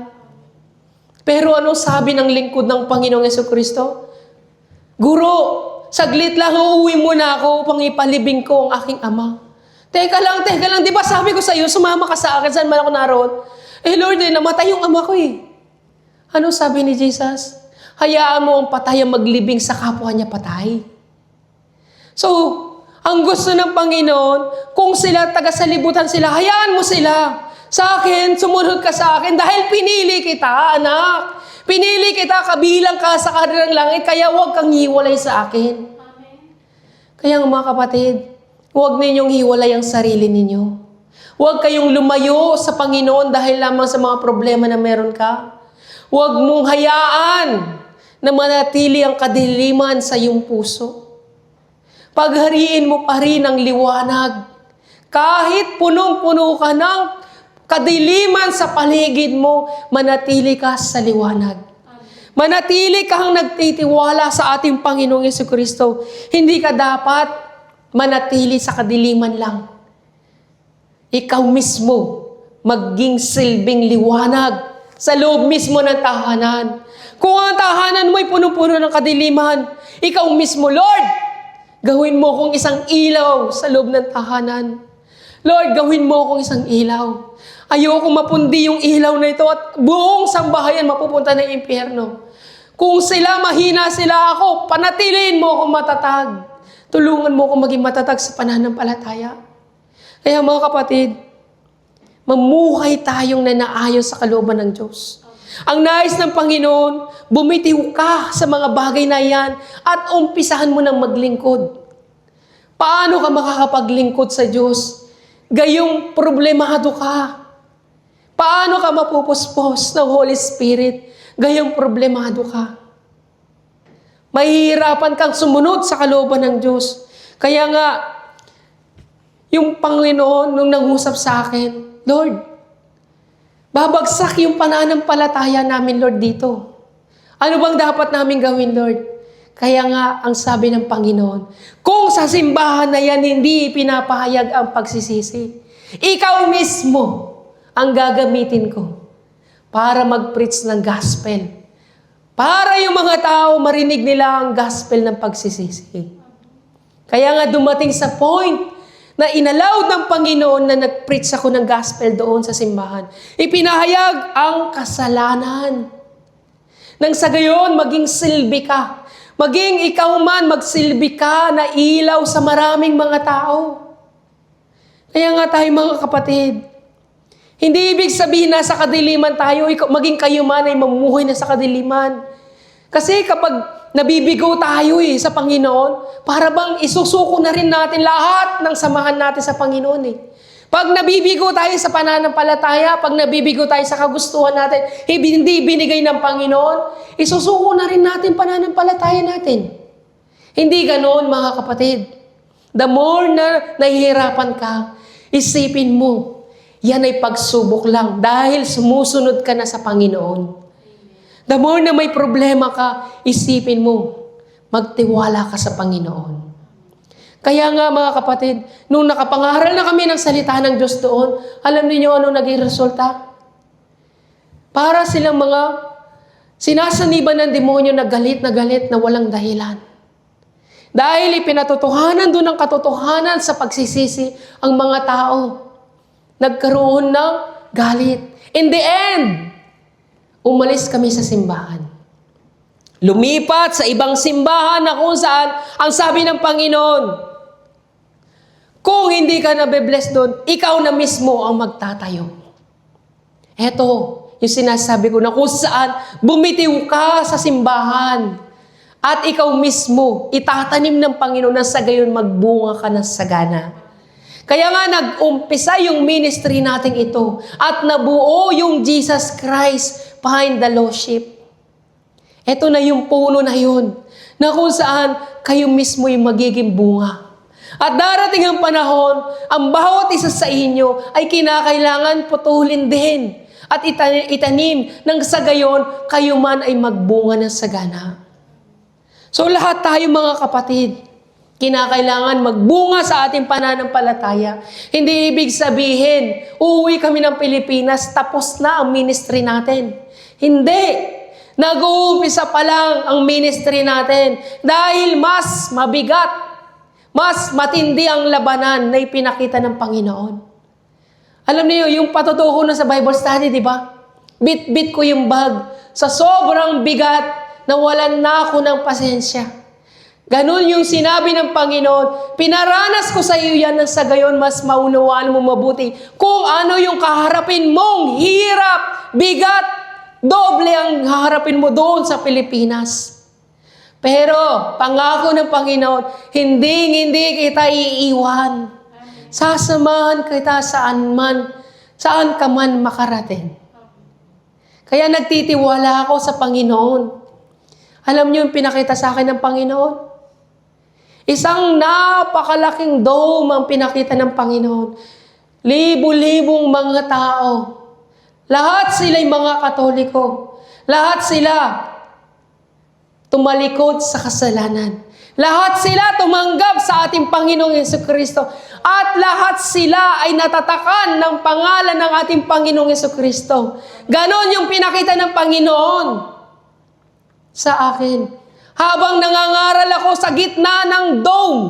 Pero ano sabi ng lingkod ng Panginoong Jesucristo? Guro, saglit lang, uuwi muna ako upang ipalibing ko ang aking ama. Teka lang, di ba sabi ko sa iyo, sumama ka sa akin, saan man ako naroon? Eh Lord, namatay yung ama ko eh. Ano sabi ni Jesus? Hayaan mo ang patay ang maglibing sa kapwa niya patay. So, ang gusto ng Panginoon, kung sila taga-salibutan sila, hayaan mo sila. Sa akin, sumunod ka sa akin dahil pinili kita, anak. Pinili kita, kabilang ka sa kanilang langit, kaya huwag kang hiwalay sa akin. Amen. Kaya mga kapatid, huwag ninyong hiwalay ang sarili ninyo. Huwag kayong lumayo sa Panginoon dahil lamang sa mga problema na meron ka. Huwag mong hayaan na manatili ang kadiliman sa iyong puso. Paghariin mo pa rin ang liwanag. Kahit punong-puno ka ng kadiliman sa paligid mo, manatili ka sa liwanag. Manatili kang nagtitiwala sa ating Panginoong Jesucristo. Hindi ka dapat manatili sa kadiliman lang. Ikaw mismo maging silbing liwanag sa loob mismo ng tahanan. Kung ang tahanan mo ay puno-puno ng kadiliman, ikaw mismo, Lord, gawin mo kong isang ilaw sa loob ng tahanan. Lord, gawin mo kong isang ilaw. Ayoko mapundi yung ilaw na ito at buong sambahayan mapupunta ng impyerno. Kung mahina sila ako, panatiliin mo akong matatag. Tulungan mo akong maging matatag sa pananampalataya. Kaya mga kapatid, mamuhay tayong nanaayos sa kalooban ng Diyos. Ang nais ng Panginoon, bumitiw ka sa mga bagay na yan at umpisahan mo ng maglingkod. Paano ka makakapaglingkod sa Diyos? Gayong problemado ka. Paano ka mapupuspos ng Holy Spirit? Gayong problemado ka. Mahihirapan kang sumunod sa kalooban ng Diyos. Kaya nga, yung Panginoon nung nangusap sa akin, Lord, babagsak yung pananampalataya namin, Lord, dito. Ano bang dapat namin gawin, Lord? Kaya nga, ang sabi ng Panginoon, kung sa simbahan na yan hindi pinapahayag ang pagsisisi, ikaw mismo ang gagamitin ko para mag-preach ng gospel. Para yung mga tao marinig nila ang gospel ng pagsisisi. Kaya nga dumating sa point na inallow ng Panginoon na nag-preach ako ng gospel doon sa simbahan. Ipinahayag ang kasalanan. Nang sa gayon, maging silbi ka. Maging ikaw man, magsilbi ka na ilaw sa maraming mga tao. Kaya nga tayo mga kapatid, hindi ibig sabihin na sa kadiliman tayo, maging kayo man ay mamuhay na sa kadiliman. Kasi kapag nabibigo tayo sa Panginoon, para bang isusuko na rin natin lahat ng samahan natin sa Panginoon Pag nabibigo tayo sa pananampalataya, pag nabibigo tayo sa kagustuhan natin, hindi binigay ng Panginoon, isusuko na rin natin pananampalataya natin. Hindi ganoon mga kapatid. The more na nahihirapan ka, isipin mo, yan ay pagsubok lang dahil sumusunod ka na sa Panginoon. The more na may problema ka, isipin mo, magtiwala ka sa Panginoon. Kaya nga mga kapatid, nung nakapangaral na kami ng salita ng Diyos doon, alam niyo ano naging resulta? Para silang mga sinasaniban ng demonyo na galit na walang dahilan. Dahil ipinatotohanan doon ang katotohanan sa pagsisisi ang mga tao. Nagkaroon ng galit. In the end, umalis kami sa simbahan. Lumipat sa ibang simbahan na kung saan ang sabi ng Panginoon, kung hindi ka nabe-bless doon, ikaw na mismo ang magtatayo. Eto, yung sinasabi ko na kung saan bumitiw ka sa simbahan at ikaw mismo itatanim ng Panginoon na sa gayon magbunga ka ng sagana. Kaya nga nag-umpisa yung ministry natin ito at nabuo yung Jesus Christ behind the Lordship. Ito na yung puno na yun na kung saan kayo mismo yung magiging bunga. At darating ang panahon, ang bawat isa sa inyo ay kinakailangan putulin din at itanim nang sa gayon kayo man ay magbunga ng sagana. So lahat tayo mga kapatid, kinakailangan magbunga sa ating pananampalataya. Hindi ibig sabihin, uuwi kami ng Pilipinas, tapos na ang ministry natin. Hindi. Nag-uumpisa pa lang ang ministry natin dahil mas mabigat, mas matindi ang labanan na ipinakita ng Panginoon. Alam niyo, yung patutuo ko na sa Bible study, di ba? Bit-bit ko yung bag. Sa sobrang bigat, nawalan na ako ng pasensya. Ganon yung sinabi ng Panginoon, pinaranas ko sa iyo yan nang sa gayon mas maunawaan mo mabuti kung ano yung kaharapin mong hirap, bigat, doble ang haharapin mo doon sa Pilipinas. Pero, pangako ng Panginoon, hindi kita iiwan. Sasamahan kita saan ka man makarating. Kaya nagtitiwala ako sa Panginoon. Alam niyo yung pinakita sa akin ng Panginoon? Isang napakalaking dome ang pinakita ng Panginoon. Libo-libong mga tao. Lahat sila'y mga Katoliko. Lahat sila tumalikod sa kasalanan. Lahat sila tumanggap sa ating Panginoong Jesucristo. At lahat sila ay natatakan ng pangalan ng ating Panginoong Jesucristo. Ganon yung pinakita ng Panginoon sa akin. Habang nangangaral ako sa gitna ng dome.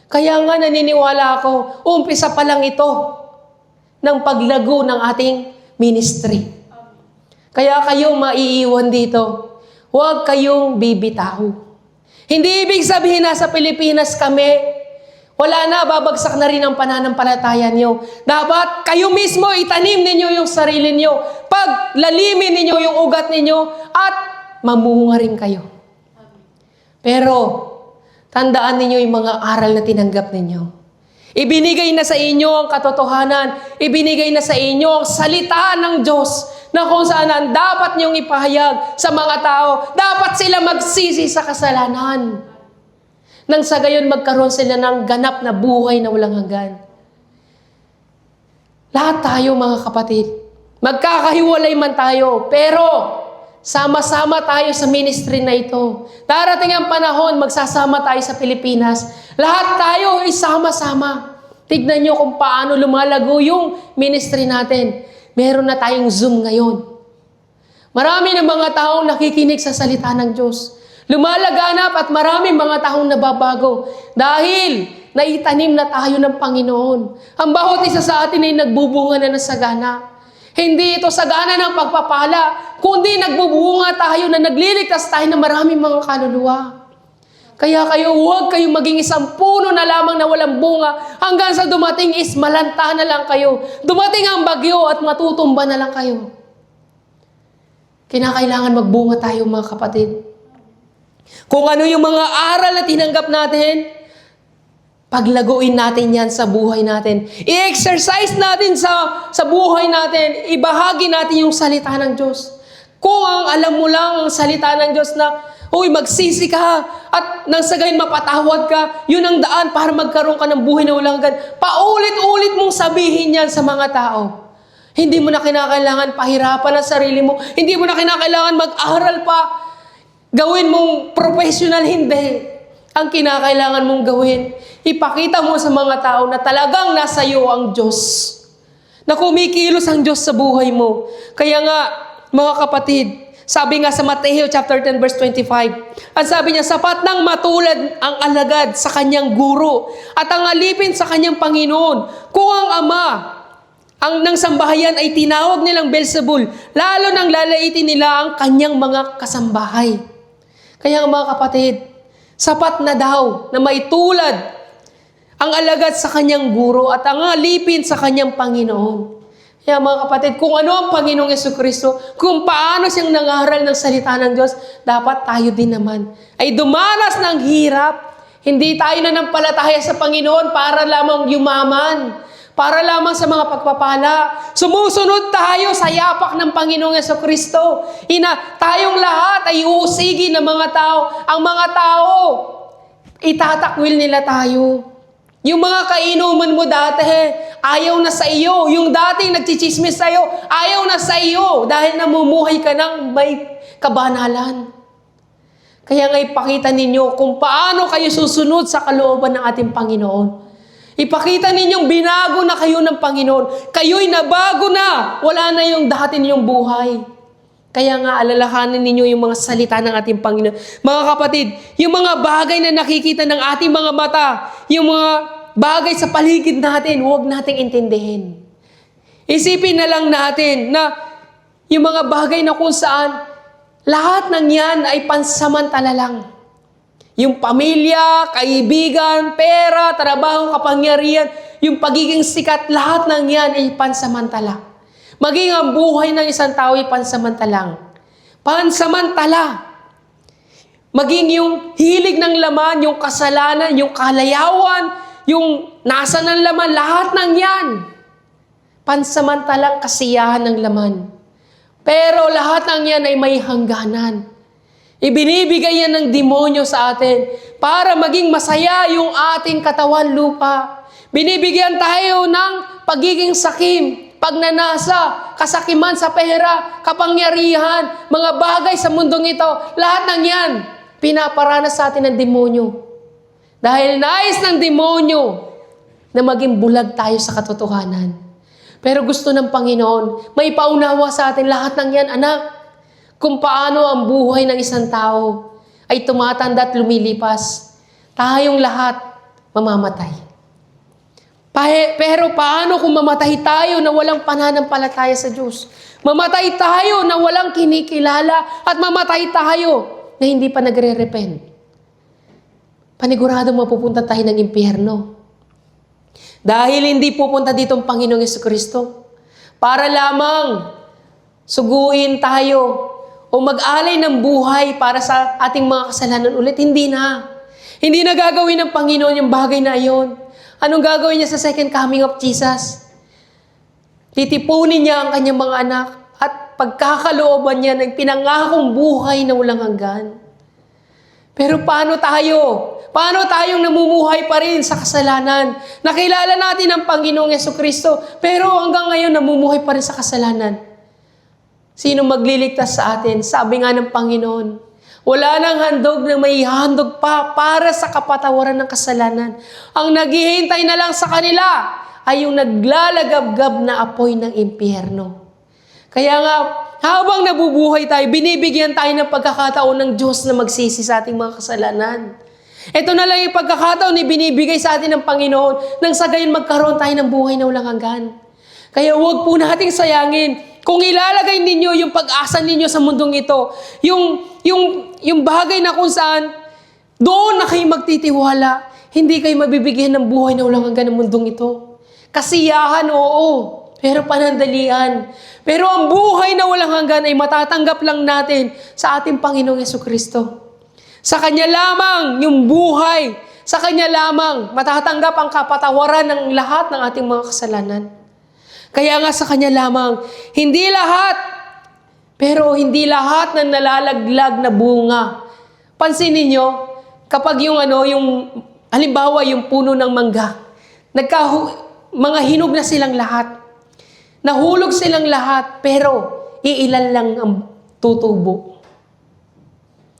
Kaya nga naniniwala ako, umpisa pa lang ito ng paglago ng ating ministry. Kaya kayo maiiwan dito. Huwag kayong bibitaw. Hindi ibig sabihin na sa Pilipinas kami, wala na, babagsak na rin ang pananampalataya niyo. Dapat kayo mismo itanim ninyo yung sarili niyo. Paglalimin ninyo yung ugat ninyo at mamunga rin kayo. Pero, tandaan ninyo yung mga aral na tinanggap ninyo. Ibinigay na sa inyo ang katotohanan. Ibinigay na sa inyo ang salita ng Diyos na kung saan ang dapat niyong ipahayag sa mga tao. Dapat sila magsisi sa kasalanan. Nang sa gayon magkaroon sila ng ganap na buhay na walang hanggan. Lahat tayo mga kapatid, magkakahiwalay man tayo, pero sama-sama tayo sa ministry na ito. Darating ang panahon, magsasama tayo sa Pilipinas. Lahat tayo ay sama-sama. Tignan nyo kung paano lumalago yung ministry natin. Meron na tayong Zoom ngayon. Marami ng mga taong nakikinig sa salita ng Diyos. Lumalaganap at marami mga taong nababago. Dahil naitanim na tayo ng Panginoon. Ang bawat isa sa atin ay nagbubunga na ng sagana. Hindi ito sagana ng pagpapala, kundi nagbubunga tayo na nagliligtas tayo ng maraming mga kaluluwa. Kaya kayo, huwag kayong maging isang puno na lamang na walang bunga hanggang sa dumating is malanta na lang kayo. Dumating ang bagyo at matutumba na lang kayo. Kinakailangan magbunga tayo mga kapatid. Kung ano yung mga aral na tinanggap natin, paglaguin natin yan sa buhay natin. I-exercise natin sa buhay natin. Ibahagi natin yung salita ng Diyos. Kung ang alam mo lang ang salita ng Diyos na, uy, magsisi ka at nang sa gayon mapatawad ka, yun ang daan para magkaroon ka ng buhay na walang hanggan. Paulit-ulit mong sabihin yan sa mga tao. Hindi mo na kinakailangan pahirapan ang sarili mo. Hindi mo na kinakailangan mag-aral pa. Gawin mong professional, hindi. Ang kinakailangan mong gawin, ipakita mo sa mga tao na talagang nasa iyo ang Diyos. Na kumikilos ang Diyos sa buhay mo. Kaya nga, mga kapatid, sabi nga sa Mateo chapter 10 verse 25, at sabi niya, sapat nang matulad ang alagad sa kanyang guro at ang alipin sa kanyang Panginoon. Kung ang ama ang ng sambahayan ay tinawag nilang Beelzebul, lalo nang lalaitin nila ang kanyang mga kasambahay. Kaya mga kapatid, sapat na daw na maitulad ang alagad sa kanyang guro at ang alipin sa kanyang Panginoon. Kaya mga kapatid, kung ano ang Panginoong Jesucristo, kung paano siyang nangaral ng salita ng Diyos, dapat tayo din naman ay dumanas ng hirap. Hindi tayo nanampalataya sa Panginoon para lamang yumaman, para lamang sa mga pagpapala. Sumusunod tayo sa yapak ng Panginoong Jesucristo. Tayong lahat ay uusigi ng mga tao. Ang mga tao, itatakwil nila tayo. Yung mga kainuman mo dati, ayaw na sa iyo. Yung dating nagchichismis sa iyo, ayaw na sa iyo dahil namumuhay ka ng may kabanalan. Kaya nga ipakita ninyo kung paano kayo susunod sa kalooban ng ating Panginoon. Ipakita ninyong binago na kayo ng Panginoon. Kayo'y nabago na. Wala na yung dati ninyong buhay. Kaya nga alalahanin ninyo yung mga salita ng ating Panginoon. Mga kapatid, yung mga bagay na nakikita ng ating mga mata, yung mga bagay sa paligid natin, huwag nating intindihin. Isipin na lang natin na yung mga bagay na kung saan lahat ng yan ay pansamantala lang. Yung pamilya, kaibigan, pera, trabaho, kapangyarihan, yung pagiging sikat, lahat ng yan ay pansamantala. Maging ang buhay ng isang tao ay pansamantalang. Pansamantala. Maging yung hilig ng laman, yung kasalanan, yung kalayawan, yung nasa ng laman, lahat ng yan. Pansamantalang kasiyahan ng laman. Pero lahat ng yan ay may hangganan. Ibinibigay yan ng demonyo sa atin para maging masaya yung ating katawan lupa. Binibigyan tayo ng pagiging sakim, pagnanasa, kasakiman sa pera, kapangyarihan, mga bagay sa mundong ito. Lahat ng yan, pinaparanas sa atin ng demonyo. Dahil nais ng demonyo na maging bulag tayo sa katotohanan. Pero gusto ng Panginoon, may paunawa sa atin lahat ng yan, anak. Kung paano ang buhay ng isang tao ay tumatanda at lumilipas. Tayong lahat mamamatay. Pero paano kung mamatay tayo na walang pananampalataya sa Diyos? Mamatay tayo na walang kinikilala at mamatay tayo na hindi pa nagre-repent. Paniguradong mapupunta tayo ng impyerno. Dahil hindi pupunta dito ang Panginoong Jesucristo para lamang suguin tayo o mag-alay ng buhay para sa ating mga kasalanan ulit. Hindi na. Hindi na gagawin ng Panginoon yung bagay na iyon. Anong gagawin niya sa second coming of Jesus? Titipunin niya ang kanyang mga anak at pagkakalooban niya ng pinangakong buhay na walang hanggan. Pero paano tayo? Paano tayong namumuhay pa rin sa kasalanan? Nakilala natin ang Panginoong Jesucristo, pero hanggang ngayon namumuhay pa rin sa kasalanan. Sino magliligtas sa atin? Sabi nga ng Panginoon, wala nang handog na may handog pa para sa kapatawaran ng kasalanan. Ang naghihintay na lang sa kanila ay yung naglalagabgab na apoy ng impyerno. Kaya nga, habang nabubuhay tayo, binibigyan tayo ng pagkakataon ng Diyos na magsisi sa ating mga kasalanan. Ito na lang yung pagkakataon na binibigay sa atin ng Panginoon nang sa gayon magkaroon tayo ng buhay na walang hanggan. Kaya huwag po nating sayangin. Kung ilalagay ninyo yung pag-asa ninyo sa mundong ito, yung bagay na kung saan Doon na kayo magtitiwala. Hindi kayo mabibigyan ng buhay na walang hanggan ng mundong ito. Kasiyahan, oo. Pero panandalian. Pero ang buhay na walang hanggan ay matatanggap lang natin sa ating Panginoong Jesucristo. Sa Kanya lamang yung buhay. Sa Kanya lamang matatanggap ang kapatawaran ng lahat ng ating mga kasalanan. Kaya nga sa Kanya lamang, hindi lahat, pero hindi lahat ng nalalaglag na bunga. Pansinin nyo, kapag yung halimbawa yung puno ng mangga, mga hinog na silang lahat. Nahulog silang lahat, pero iilan lang ang tutubo.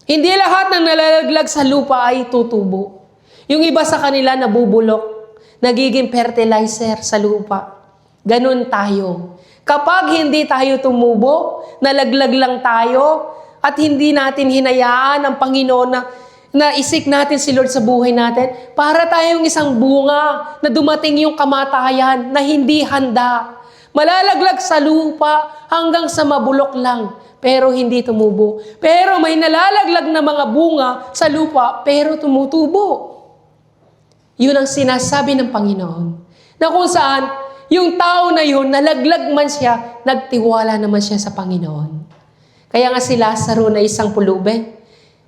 Hindi lahat ng nalalaglag sa lupa ay tutubo. Yung iba sa kanila nabubulok, nagiging fertilizer sa lupa. Ganun tayo. Kapag hindi tayo tumubo, nalaglag lang tayo, at hindi natin hinayaan ang Panginoon na isik natin si Lord sa buhay natin, para tayong isang bunga na dumating yung kamatayan na hindi handa. Malalaglag sa lupa hanggang sa mabulok lang, pero hindi tumubo. Pero may nalalaglag na mga bunga sa lupa, pero tumutubo. Yun ang sinasabi ng Panginoon. Na kung saan, yung tao na yun, nalaglag man siya, nagtiwala naman siya sa Panginoon. Kaya nga si Lazaro na isang pulubi.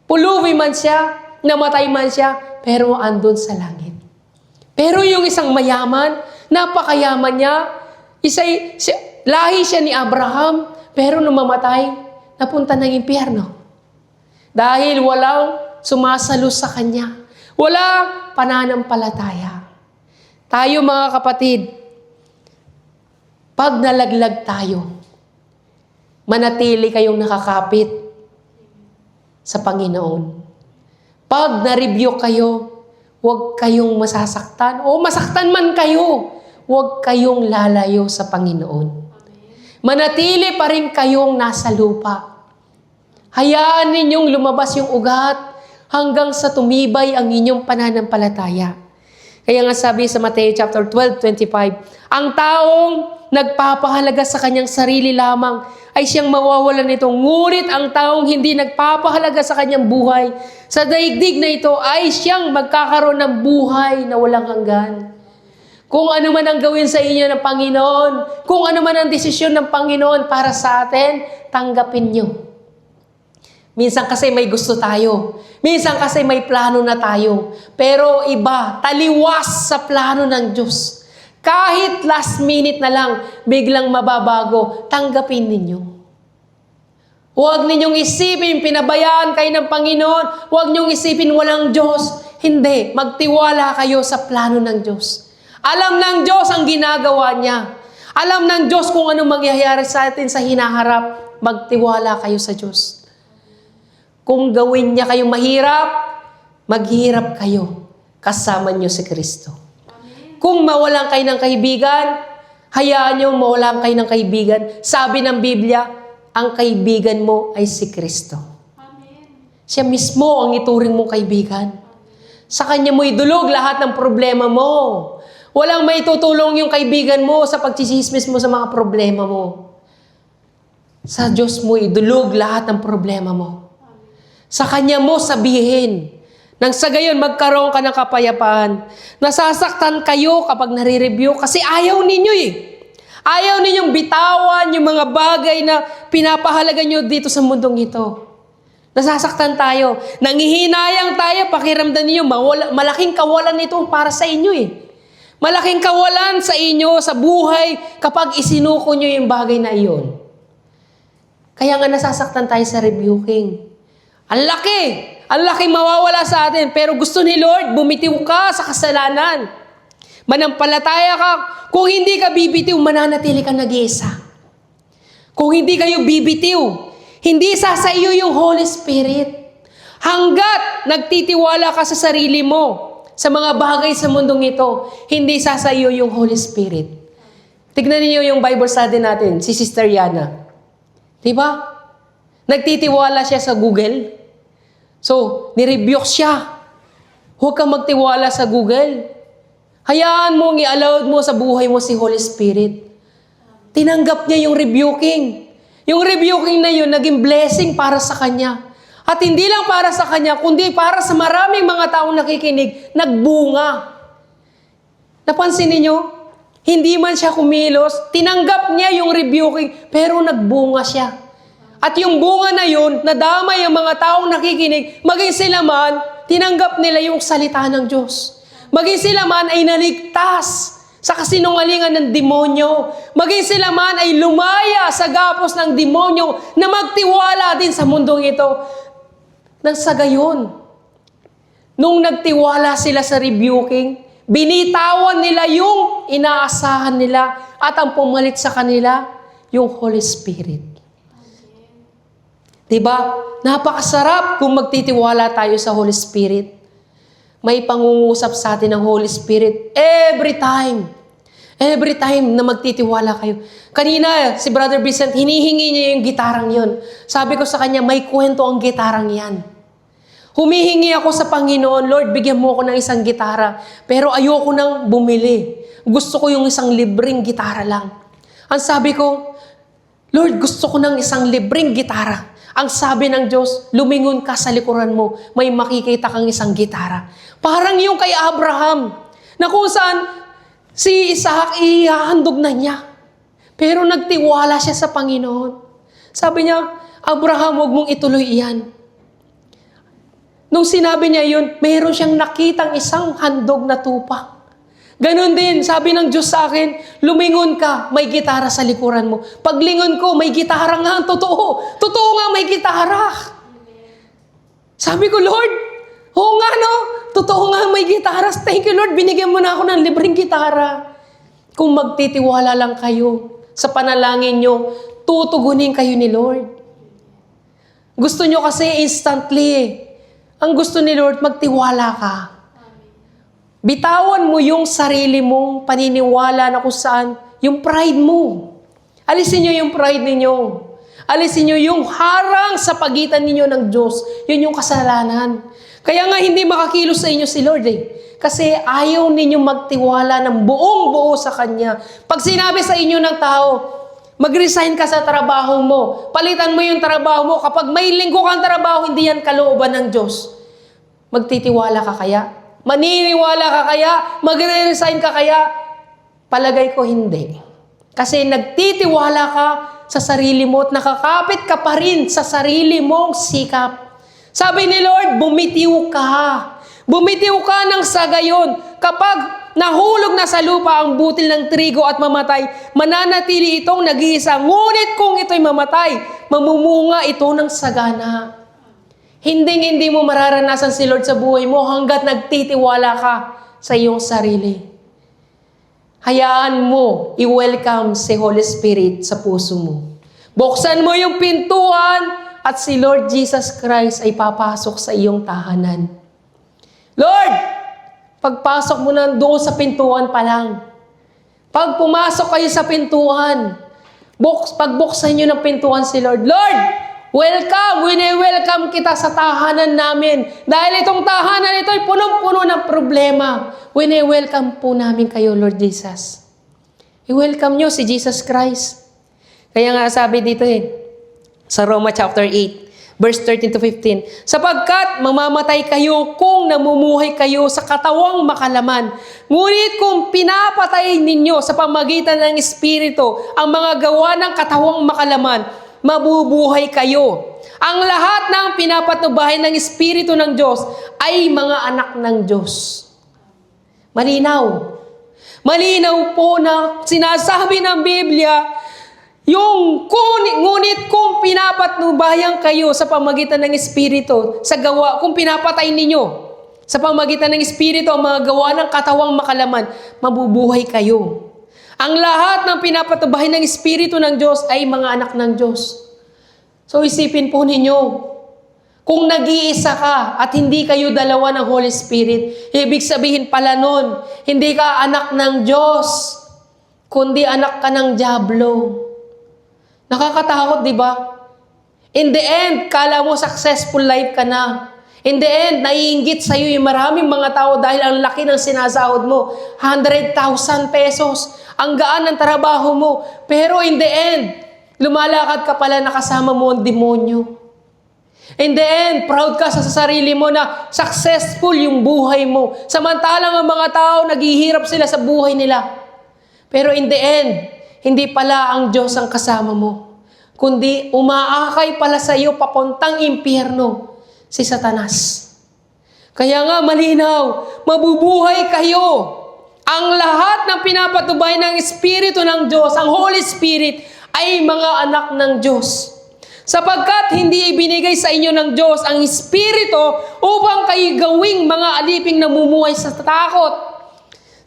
Pulubi man siya, namatay man siya, pero andun sa langit. Pero yung isang mayaman, napakayaman niya, lahi siya ni Abraham, pero nung mamatay, napunta ng impyerno. Dahil walang sumasalo sa kanya. Walang pananampalataya. Tayo mga kapatid, pag nalaglag tayo, manatili kayong nakakapit sa Panginoon. Pag na-review kayo, huwag kayong masasaktan. O masaktan man kayo, huwag kayong lalayo sa Panginoon. Manatili pa rin kayong nasa lupa. Hayaan ninyong lumabas yung ugat hanggang sa tumibay ang inyong pananampalataya. Kaya nga sabi sa Mateo chapter 12:25, ang taong nagpapahalaga sa kanyang sarili lamang ay siyang mawawalan nito. Ngunit ang taong hindi nagpapahalaga sa kanyang buhay, sa daigdig na ito ay siyang magkakaroon ng buhay na walang hanggan. Kung ano man ang gawin sa inyo ng Panginoon, kung ano man ang desisyon ng Panginoon para sa atin, tanggapin nyo. Minsan kasi may gusto tayo. Minsan kasi may plano na tayo. Pero iba, taliwas sa plano ng Diyos. Kahit last minute na lang, biglang mababago, tanggapin ninyo. Huwag ninyong isipin, pinabayaan kayo ng Panginoon. Huwag ninyong isipin, walang Diyos. Hindi, magtiwala kayo sa plano ng Diyos. Alam ng Diyos ang ginagawa niya. Alam ng Diyos kung ano mangyayari sa atin sa hinaharap. Magtiwala kayo sa Diyos. Kung gawin niya kayong mahirap, maghirap kayo. Kasama niyo si Kristo. Kung mawalan kayo ng kaibigan, hayaan niyo mawalan kayo ng kaibigan. Sabi ng Biblia, ang kaibigan mo ay si Kristo. Siya mismo ang ituring mong kaibigan. Sa Kanya mo idulog lahat ng problema mo. Walang may tutulong yung kaibigan mo sa pagchismismis mo sa mga problema mo. Sa Diyos mo idulog lahat ng problema mo. Sa Kanya mo sabihin, nang sa gayon magkaroon ka ng kapayapaan. Nasasaktan kayo kapag nare-review kasi ayaw ninyo eh. Ayaw ninyong bitawan yung mga bagay na pinapahalaga nyo dito sa mundong ito. Nasasaktan tayo. Nangihinayang tayo, pakiramdam ninyo, malaking kawalan ito para sa inyo eh. Malaking kawalan sa inyo, sa buhay, kapag isinuko nyo yung bagay na iyon. Kaya nga nasasaktan tayo sa rebuking. Ang laki mawawala sa atin, pero gusto ni Lord, bumitiw ka sa kasalanan. Manampalataya ka, kung hindi ka bibitiw, mananatili ka nag-iisa. Kung hindi kayo bibitiw, hindi sa iyo yung Holy Spirit. Hanggat nagtitiwala ka sa sarili mo, sa mga bagay sa mundong ito, hindi sa iyo yung Holy Spirit. Tignan niyo yung Bible study natin, si Sister Yana. Diba? Nagtitiwala siya sa Google. So, nirebuke siya. Huwag kang magtiwala sa Google. Hayaan mo, i-allowed mo sa buhay mo si Holy Spirit. Tinanggap niya yung rebuking. Yung rebuking na yun, naging blessing para sa kanya. At hindi lang para sa kanya, kundi para sa maraming mga taong nakikinig, nagbunga. Napansin ninyo? Hindi man siya kumilos, tinanggap niya yung rebuking, pero nagbunga siya. At yung bunga na yun, nadamay ang mga taong nakikinig, maging sila man, tinanggap nila yung salita ng Diyos. Maging sila man ay naligtas sa kasinungalingan ng demonyo. Maging sila man ay lumaya sa gapos ng demonyo na magtiwala din sa mundong ito. Nang sa gayon, nung nagtiwala sila sa rebuking, binitawan nila yung inaasahan nila at ang pumalit sa kanila, yung Holy Spirit. Diba? Napakasarap kung magtitiwala tayo sa Holy Spirit. May pangungusap sa atin ng Holy Spirit every time. Every time na magtitiwala kayo. Kanina, si Brother Vincent, hinihingi niya yung gitarang yun. Sabi ko sa kanya, may kwento ang gitarang yan. Humihingi ako sa Panginoon, Lord, bigyan mo ako ng isang gitara. Pero ayoko nang bumili. Gusto ko yung isang libreng gitara lang. Ang sabi ko, Lord, gusto ko ng isang libreng gitara. Ang sabi ng Diyos, lumingon ka sa likuran mo, may makikita kang isang gitara. Parang yung kay Abraham, na kung saan si Isaac ihahandog na niya. Pero nagtiwala siya sa Panginoon. Sabi niya, Abraham, huwag mong ituloy iyan. Nung sinabi niya yun, mayroon siyang nakitang isang handog na tupa. Ganon din, sabi ng Diyos sa akin, lumingon ka, may gitara sa likuran mo. Paglingon ko, may gitara nga, totoo. Totoo nga, may gitara. Sabi ko, Lord, oo nga no, totoo nga, may gitara. Thank you Lord, binigyan mo na ako ng libreng gitara. Kung magtitiwala lang kayo sa panalangin nyo, tutugunin kayo ni Lord. Gusto nyo kasi instantly eh. Ang gusto ni Lord, magtiwala ka. Bitawan mo yung sarili mong paniniwala na kung saan, yung pride mo. Alisin nyo yung pride ninyo. Alisin nyo yung harang sa pagitan ninyo ng Diyos. Yun yung kasalanan. Kaya nga hindi makakilos sa inyo si Lord eh. Kasi ayaw ninyo magtiwala ng buong buo sa Kanya. Pag sinabi sa inyo ng tao, mag-resign ka sa trabaho mo. Palitan mo yung trabaho mo. Kapag may linggo kang trabaho, hindi yan kalooban ng Diyos. Magtitiwala ka kaya? Maniniwala ka kaya? Magre-resign ka kaya? Palagay ko hindi. Kasi nagtitiwala ka sa sarili mo at nakakapit ka pa rin sa sarili mong sikap. Sabi ni Lord, bumitiw ka. Bumitiw ka ng sagayon. Kapag nahulog na sa lupa ang butil ng trigo at mamatay, mananatili itong nag-iisa. Ngunit kung ito'y mamatay, mamumunga ito ng sagana. Hindi mo mararanasan si Lord sa buhay mo hanggat nagtitiwala ka sa iyong sarili. Hayaan mo i-welcome si Holy Spirit sa puso mo. Buksan mo yung pintuan at si Lord Jesus Christ ay papasok sa iyong tahanan. Lord, pagpasok mo na doon sa pintuan pa lang. Pag pumasok kayo sa pintuan, pagbuksan nyo ng pintuan si Lord, Lord, welcome! Wini-welcome kita sa tahanan namin. Dahil itong tahanan ito ay punong-puno ng problema. Wini-welcome po namin kayo, Lord Jesus. I-welcome nyo si Jesus Christ. Kaya nga sabi dito sa Roma chapter 8, verse 13 to 15, sapagkat mamamatay kayo kung namumuhay kayo sa katawang makalaman. Ngunit kung pinapatay ninyo sa pamagitan ng Espiritu ang mga gawa ng katawang makalaman, mabubuhay kayo. Ang lahat ng pinapatnubayan ng Espiritu ng Diyos ay mga anak ng Diyos. Malinaw. Malinaw po na sinasabi ng Biblia, ngunit kung pinapatnubayan kayo sa pamagitan ng Espiritu, sa gawa, kung pinapatay ninyo sa pamagitan ng Espiritu ang mga gawa ng katawang makalaman, mabubuhay kayo. Ang lahat ng pinapatnubayan ng Espiritu ng Diyos ay mga anak ng Diyos. So isipin po ninyo, kung nag-iisa ka at hindi kayo dalawa ng Holy Spirit, ibig sabihin pala nun, hindi ka anak ng Diyos, kundi anak ka ng dyablo. Nakakatakot, di ba? In the end, kala mo successful life ka na. In the end, naiinggit sa'yo yung maraming mga tao dahil ang laki ng sinasahod mo. 100,000 pesos. Ang gaan ng trabaho mo. Pero in the end, lumalakad ka pala nakasama mo ang demonyo. In the end, proud ka sa sarili mo na successful yung buhay mo. Samantalang ang mga tao, naghihirap sila sa buhay nila. Pero in the end, hindi pala ang Diyos ang kasama mo, kundi umaakay pala sa iyo papuntang impyerno, si Satanas. Kaya nga malinaw, mabubuhay kayo. Ang lahat ng pinapatubay ng Espiritu ng Diyos, ang Holy Spirit, ay mga anak ng Diyos. Sapagkat hindi ibinigay sa inyo ng Diyos ang Espiritu upang kayo gawing mga aliping namumuhay sa takot.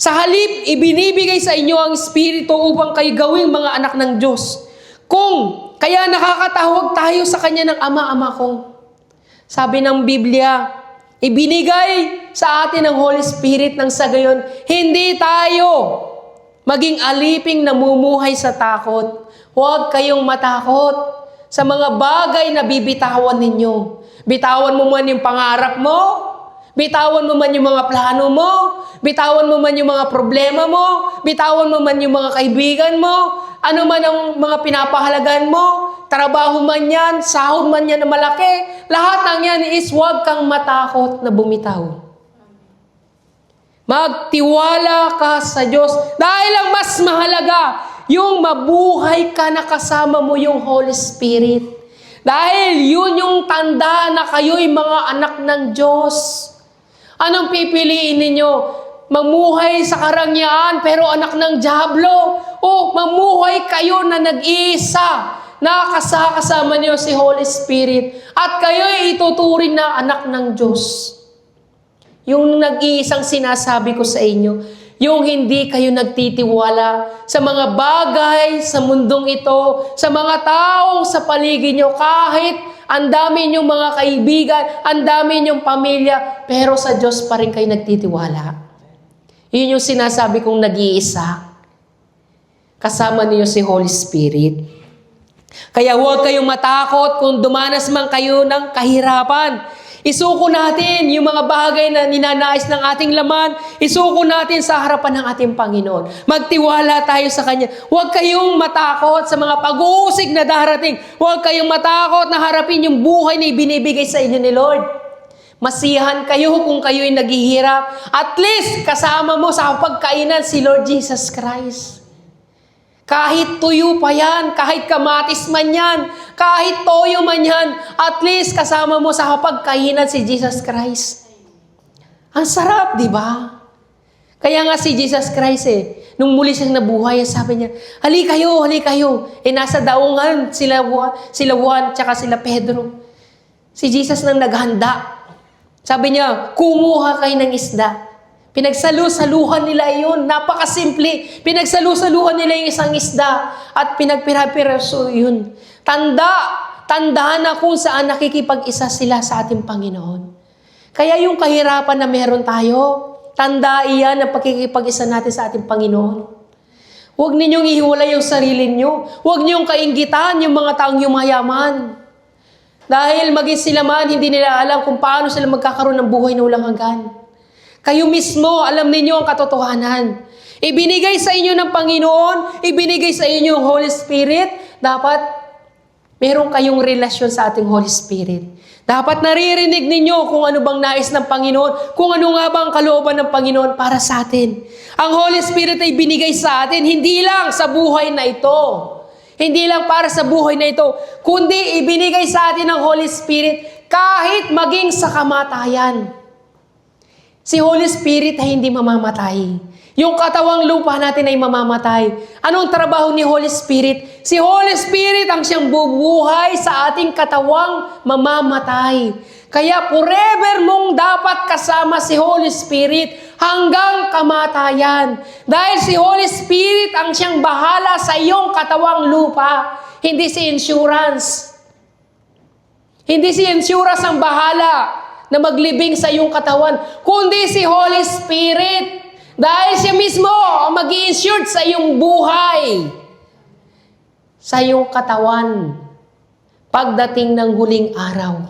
Sa halip, ibinibigay sa inyo ang Espiritu upang kayo gawing mga anak ng Diyos. Kaya nakakatawag tayo sa Kanya ng Ama-Ama ko. Sabi ng Biblia, ibinigay sa atin ang Holy Spirit nang sa gayon, hindi tayo maging aliping namumuhay sa takot. Huwag kayong matakot sa mga bagay na bibitawan ninyo. Bitawan mo man yung pangarap mo, bitawan mo man yung mga plano mo, bitawan mo man yung mga problema mo, bitawan mo man yung mga kaibigan mo, ano man ang mga pinapahalagan mo, trabaho man yan, sahod man yan na malaki, lahat ng yan is huwag kang matakot na bumitaw. Magtiwala ka sa Diyos dahil ang mas mahalaga, yung mabuhay ka na kasama mo yung Holy Spirit. Dahil yun yung tanda na kayo'y mga anak ng Diyos. Anong pipiliin ninyo? Mamuhay sa karangyaan pero anak ng Diablo? O mamuhay kayo na nag-iisa na kasama niyo si Holy Spirit at kayo'y ituturing na anak ng Diyos? Yung nag-iisang sinasabi ko sa inyo, yung hindi kayo nagtitiwala sa mga bagay sa mundong ito, sa mga taong sa paligid nyo, kahit ang dami nyong mga kaibigan, ang dami nyong pamilya, pero sa Diyos pa rin kayo nagtitiwala. Yun yung sinasabi kong nag-iisa. Kasama niyo si Holy Spirit. Kaya huwag kayong matakot kung dumanas man kayo ng kahirapan. Isuko natin yung mga bagay na ninanais ng ating laman. Isuko natin sa harapan ng ating Panginoon. Magtiwala tayo sa Kanya. Huwag kayong matakot sa mga pag-uusig na darating. Huwag kayong matakot na harapin yung buhay na ibinibigay sa inyo ni Lord. Masiyahan kayo kung kayo'y naghihirap. At least kasama mo sa pagkainan si Lord Jesus Christ. Kahit tuyo pa yan, kahit kamatis man yan, kahit toyo man yan, at least kasama mo sa pagkainan si Jesus Christ. Ang sarap, di ba? Kaya nga si Jesus Christ nung muli siyang nabuhay, sabi niya, hali kayo. Nasa daungan sila Juan, tsaka sila Pedro. Si Jesus nang naghanda. Sabi niya, kumuha kayo ng isda. Pinagsalu-saluhan nila yun. Napakasimple. Pinagsalu-saluhan nila yung isang isda at pinagpira-piraso yun. Tandaan na kung saan nakikipag-isa sila sa ating Panginoon. Kaya yung kahirapan na meron tayo, tanda iyan ang pagkikipag-isa natin sa ating Panginoon. Huwag ninyong ihiwalay yung sarili nyo. Huwag ninyong kainggitan yung mga taong yumayaman. Dahil maging sila man, hindi nila alam kung paano sila magkakaroon ng buhay na walang hanggan. Kayo mismo, alam ninyo ang katotohanan. Ibinigay sa inyo ng Panginoon, ibinigay sa inyo ang Holy Spirit, dapat meron kayong relasyon sa ating Holy Spirit. Dapat naririnig ninyo kung ano bang nais ng Panginoon, kung ano nga bang kalooban ng Panginoon para sa atin. Ang Holy Spirit ay binigay sa atin, hindi lang sa buhay na ito. Hindi lang para sa buhay na ito, kundi ibinigay sa atin ng Holy Spirit kahit maging sa kamatayan. Si Holy Spirit ay hindi mamamatay. Yung katawang lupa natin ay mamamatay. Anong trabaho ni Holy Spirit? Si Holy Spirit ang siyang bubuhay sa ating katawang mamamatay. Kaya forever mong dapat kasama si Holy Spirit hanggang kamatayan. Dahil si Holy Spirit ang siyang bahala sa iyong katawang lupa. Hindi si insurance. Hindi si insurance ang bahala na maglibing sa iyong katawan, kundi si Holy Spirit. Dahil siya mismo ang mag-i-insured sa iyong buhay, sa iyong katawan, pagdating ng huling araw.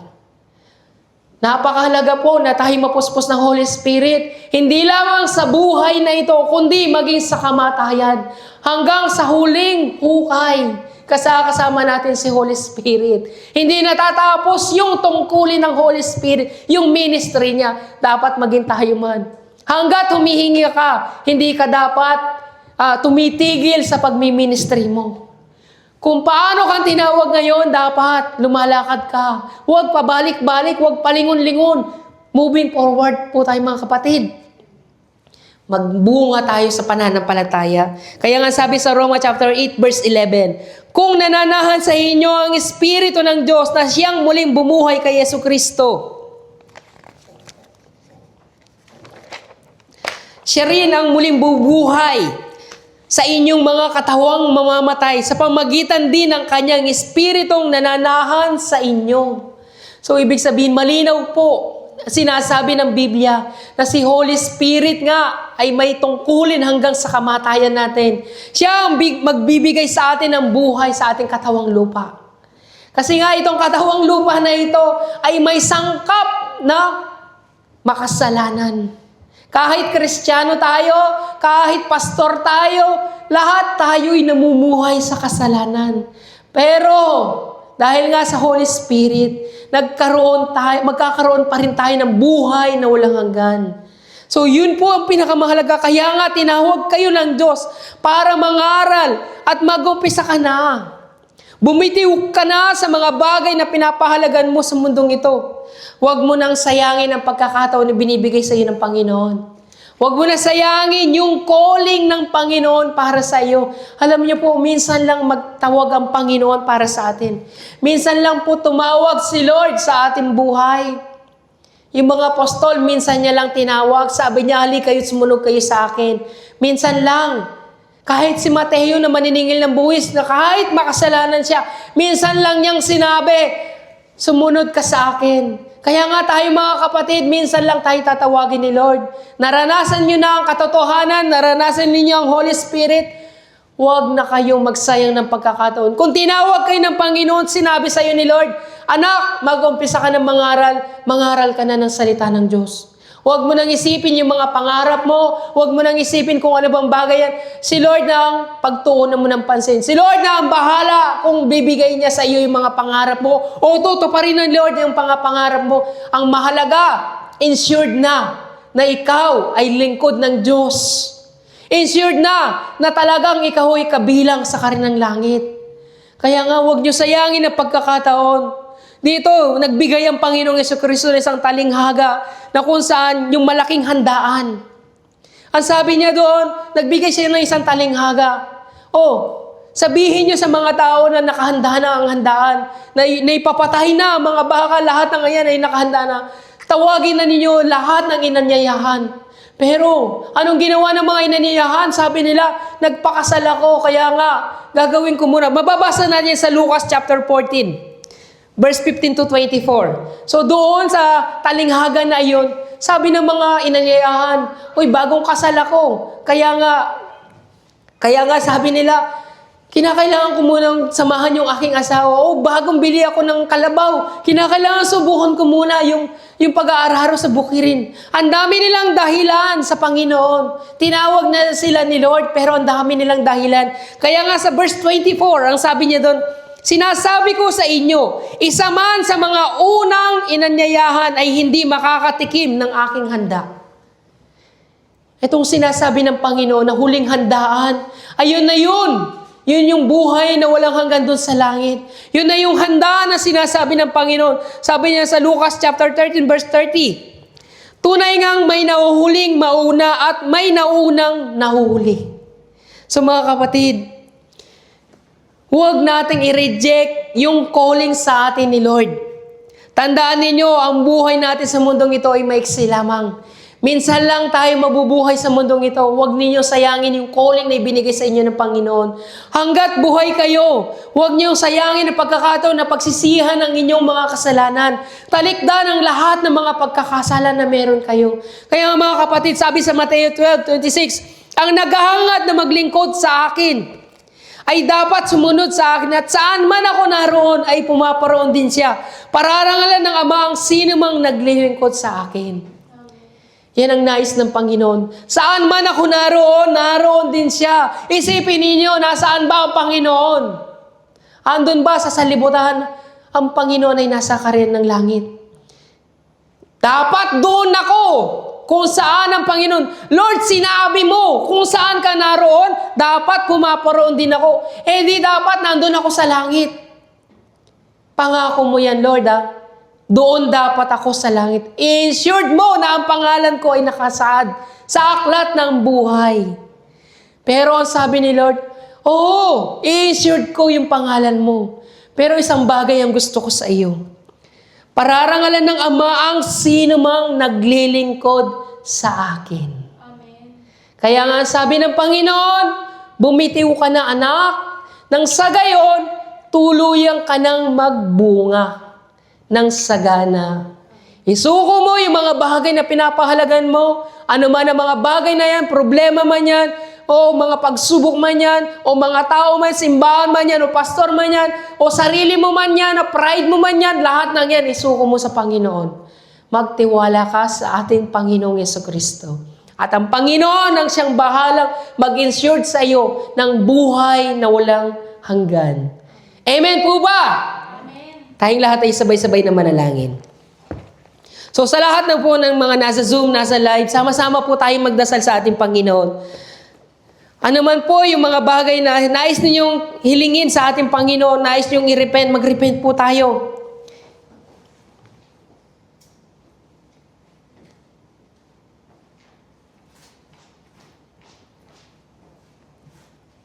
Napakahalaga po na tayo mapuspos ng Holy Spirit, hindi lamang sa buhay na ito, kundi maging sa kamatayan, hanggang sa huling hukay. kasama natin si Holy Spirit. Hindi natatapos yung tungkulin ng Holy Spirit, yung ministry niya. Dapat maging tayo man. Hanggat humihingi ka, hindi ka dapat tumitigil sa pagmiministry mo. Kung paano kang tinawag ngayon, dapat lumalakad ka. Huwag pabalik-balik, huwag palingon-lingon. Moving forward po tayo mga kapatid. Magbunga tayo sa pananampalataya. Kaya nga sabi sa Roma chapter 8 verse 11, kung nananahan sa inyo ang Espiritu ng Diyos na siyang muling bumuhay kay Jesucristo, siya rin ang muling bubuhay sa inyong mga katawang mamamatay sa pamagitan din ng kanyang Espiritong nananahan sa inyo. So, ibig sabihin, malinaw po, sinasabi ng Biblia na si Holy Spirit nga ay may tungkulin hanggang sa kamatayan natin. Siya ang magbibigay sa atin ng buhay sa ating katawang lupa. Kasi nga itong katawang lupa na ito ay may sangkap na makasalanan. Kahit Kristiyano tayo, kahit pastor tayo, lahat tayo'y namumuhay sa kasalanan. Pero, dahil nga sa Holy Spirit, magkakaroon pa rin tayo ng buhay na walang hanggan. So, yun po ang pinakamahalaga. Kaya nga, tinawag kayo ng Diyos para mangaral at mag-umpisa ka na. Bumitiw ka na sa mga bagay na pinapahalagan mo sa mundong ito. Huwag mo nang sayangin ang pagkakataon na binibigay sa iyo ng Panginoon. Huwag mo na sayangin yung calling ng Panginoon para sa iyo. Alam niyo po, minsan lang magtawag ang Panginoon para sa atin. Minsan lang po tumawag si Lord sa ating buhay. Yung mga apostol, minsan niya lang tinawag. Sabi niya, hali kayo, sumunod kayo sa akin. Minsan lang. Kahit si Mateo na maniningil ng buwis, na kahit makasalanan siya, minsan lang niyang sinabi, sumunod ka sa akin. Kaya nga tayo mga kapatid, minsan lang tayo tatawagin ni Lord. Naranasan niyo na ang katotohanan, naranasan niyo ang Holy Spirit, huwag na kayong magsayang ng pagkakataon. Kung tinawag kayo ng Panginoon, sinabi sa iyo ni Lord, anak, mag-umpisa ka ng mangaral ka na ng salita ng Diyos. Huwag mo nang isipin yung mga pangarap mo. Huwag mo nang isipin kung ano bang bagay yan. Si Lord na ang pagtuunan mo ng pansin. Si Lord na ang bahala kung bibigay niya sa iyo yung mga pangarap mo o tutuparin ng Lord yung pangarap mo. Ang mahalaga, ensured na ikaw ay lingkod ng Diyos. Ensured na talagang ikaw ay kabilang sa karinang langit. Kaya nga, huwag niyo sayangin ang pagkakataon. Dito, nagbigay ang Panginoong Jesucristo ng isang talinghaga na kung saan yung malaking handaan. Ang sabi niya doon, nagbigay siya ng isang talinghaga. Sabihin niyo sa mga tao na nakahanda na ang handaan, na ipapatay na ang mga baka, lahat ng ngayon ay nakahanda na. Tawagin na ninyo lahat ng inanyayahan. Pero, anong ginawa ng mga inanyayahan? Sabi nila, nagpakasal ako, kaya nga, gagawin ko muna. Mababasa natin sa Lucas chapter 14. Verse 15 to 24. So doon sa talinghaga na iyon, sabi ng mga inanyayahan, bagong kasal ako. Kaya nga sabi nila, kinakailangan ko munang samahan yung aking asawa. Bagong bili ako ng kalabaw. Kinakailangan subukan ko muna yung pag-aararo sa bukirin. Ang dami nilang dahilan sa Panginoon. Tinawag na sila ni Lord, pero ang dami nilang dahilan. Kaya nga sa verse 24, ang sabi niya doon, sinasabi ko sa inyo, isa man sa mga unang inanyayahan ay hindi makakatikim ng aking handa. Itong sinasabi ng Panginoon na huling handaan, ayun na yun. Yun yung buhay na walang hanggan doon sa langit. Yun na yung handa na sinasabi ng Panginoon. Sabi niya sa Lucas chapter 13 verse 30, tunay ngang may nahuhuling mauna at may naunang nahuhuli. So mga kapatid, huwag nating i-reject yung calling sa atin ni Lord. Tandaan ninyo, ang buhay natin sa mundong ito ay maiksi lamang. Minsan lang tayo mabubuhay sa mundong ito. Huwag ninyo sayangin yung calling na ibinigay sa inyo ng Panginoon. Hanggat buhay kayo, huwag niyo sayangin ang pagkakataon na pagsisihan ng inyong mga kasalanan. Talikdan ang lahat ng mga pagkakasalan na meron kayo. Kaya mga kapatid, sabi sa Mateo 12:26, ang naghahangad na maglingkod sa akin ay dapat sumunod sa akin at saan man ako naroon ay pumaparoon din siya. Pararangalan ng Ama ang sino mang naglilingkod sa akin. Yan ang nais ng Panginoon. Saan man ako naroon din siya. Isipin ninyo, nasaan ba ang Panginoon? Andun ba sa salibutan, ang Panginoon ay nasa kariyan ng langit? Dapat doon ako kung saan ang Panginoon. Lord, sinabi mo kung saan ka naroon, dapat pumaparoon din ako. Eh di dapat nandun ako sa langit. Pangako mo yan, Lord, Doon dapat ako sa langit. Ensured mo na ang pangalan ko ay nakasaad sa aklat ng buhay. Pero ang sabi ni Lord, oo, ensured ko yung pangalan mo. Pero isang bagay ang gusto ko sa iyo. Pararangalan ng Ama ang sino mang naglilingkod sa akin. Amen. Kaya nga sabi ng Panginoon, bumitiw ka na anak, nang sa gayon, tuluyang ka nang magbunga ng sagana. Isuko mo yung mga bagay na pinapahalagan mo, ano man ang mga bagay na yan, problema man yan, o mga pagsubok man yan, o mga tao man, simbahan man yan, o pastor man yan, o sarili mo man yan, o pride mo man yan, lahat ng yan, isuko mo sa Panginoon. Magtiwala ka sa ating Panginoong Yesukristo. At ang Panginoon ang siyang bahalang mag-insured sa iyo ng buhay na walang hanggan. Amen po ba? Amen. Tayong lahat ay sabay-sabay na manalangin. So sa lahat na po ng mga nasa Zoom, nasa live, sama-sama po tayong magdasal sa ating Panginoon. Ano man po yung mga bagay na nais ninyong hilingin sa ating Panginoon, nais ninyong i-repent, mag-repent po tayo.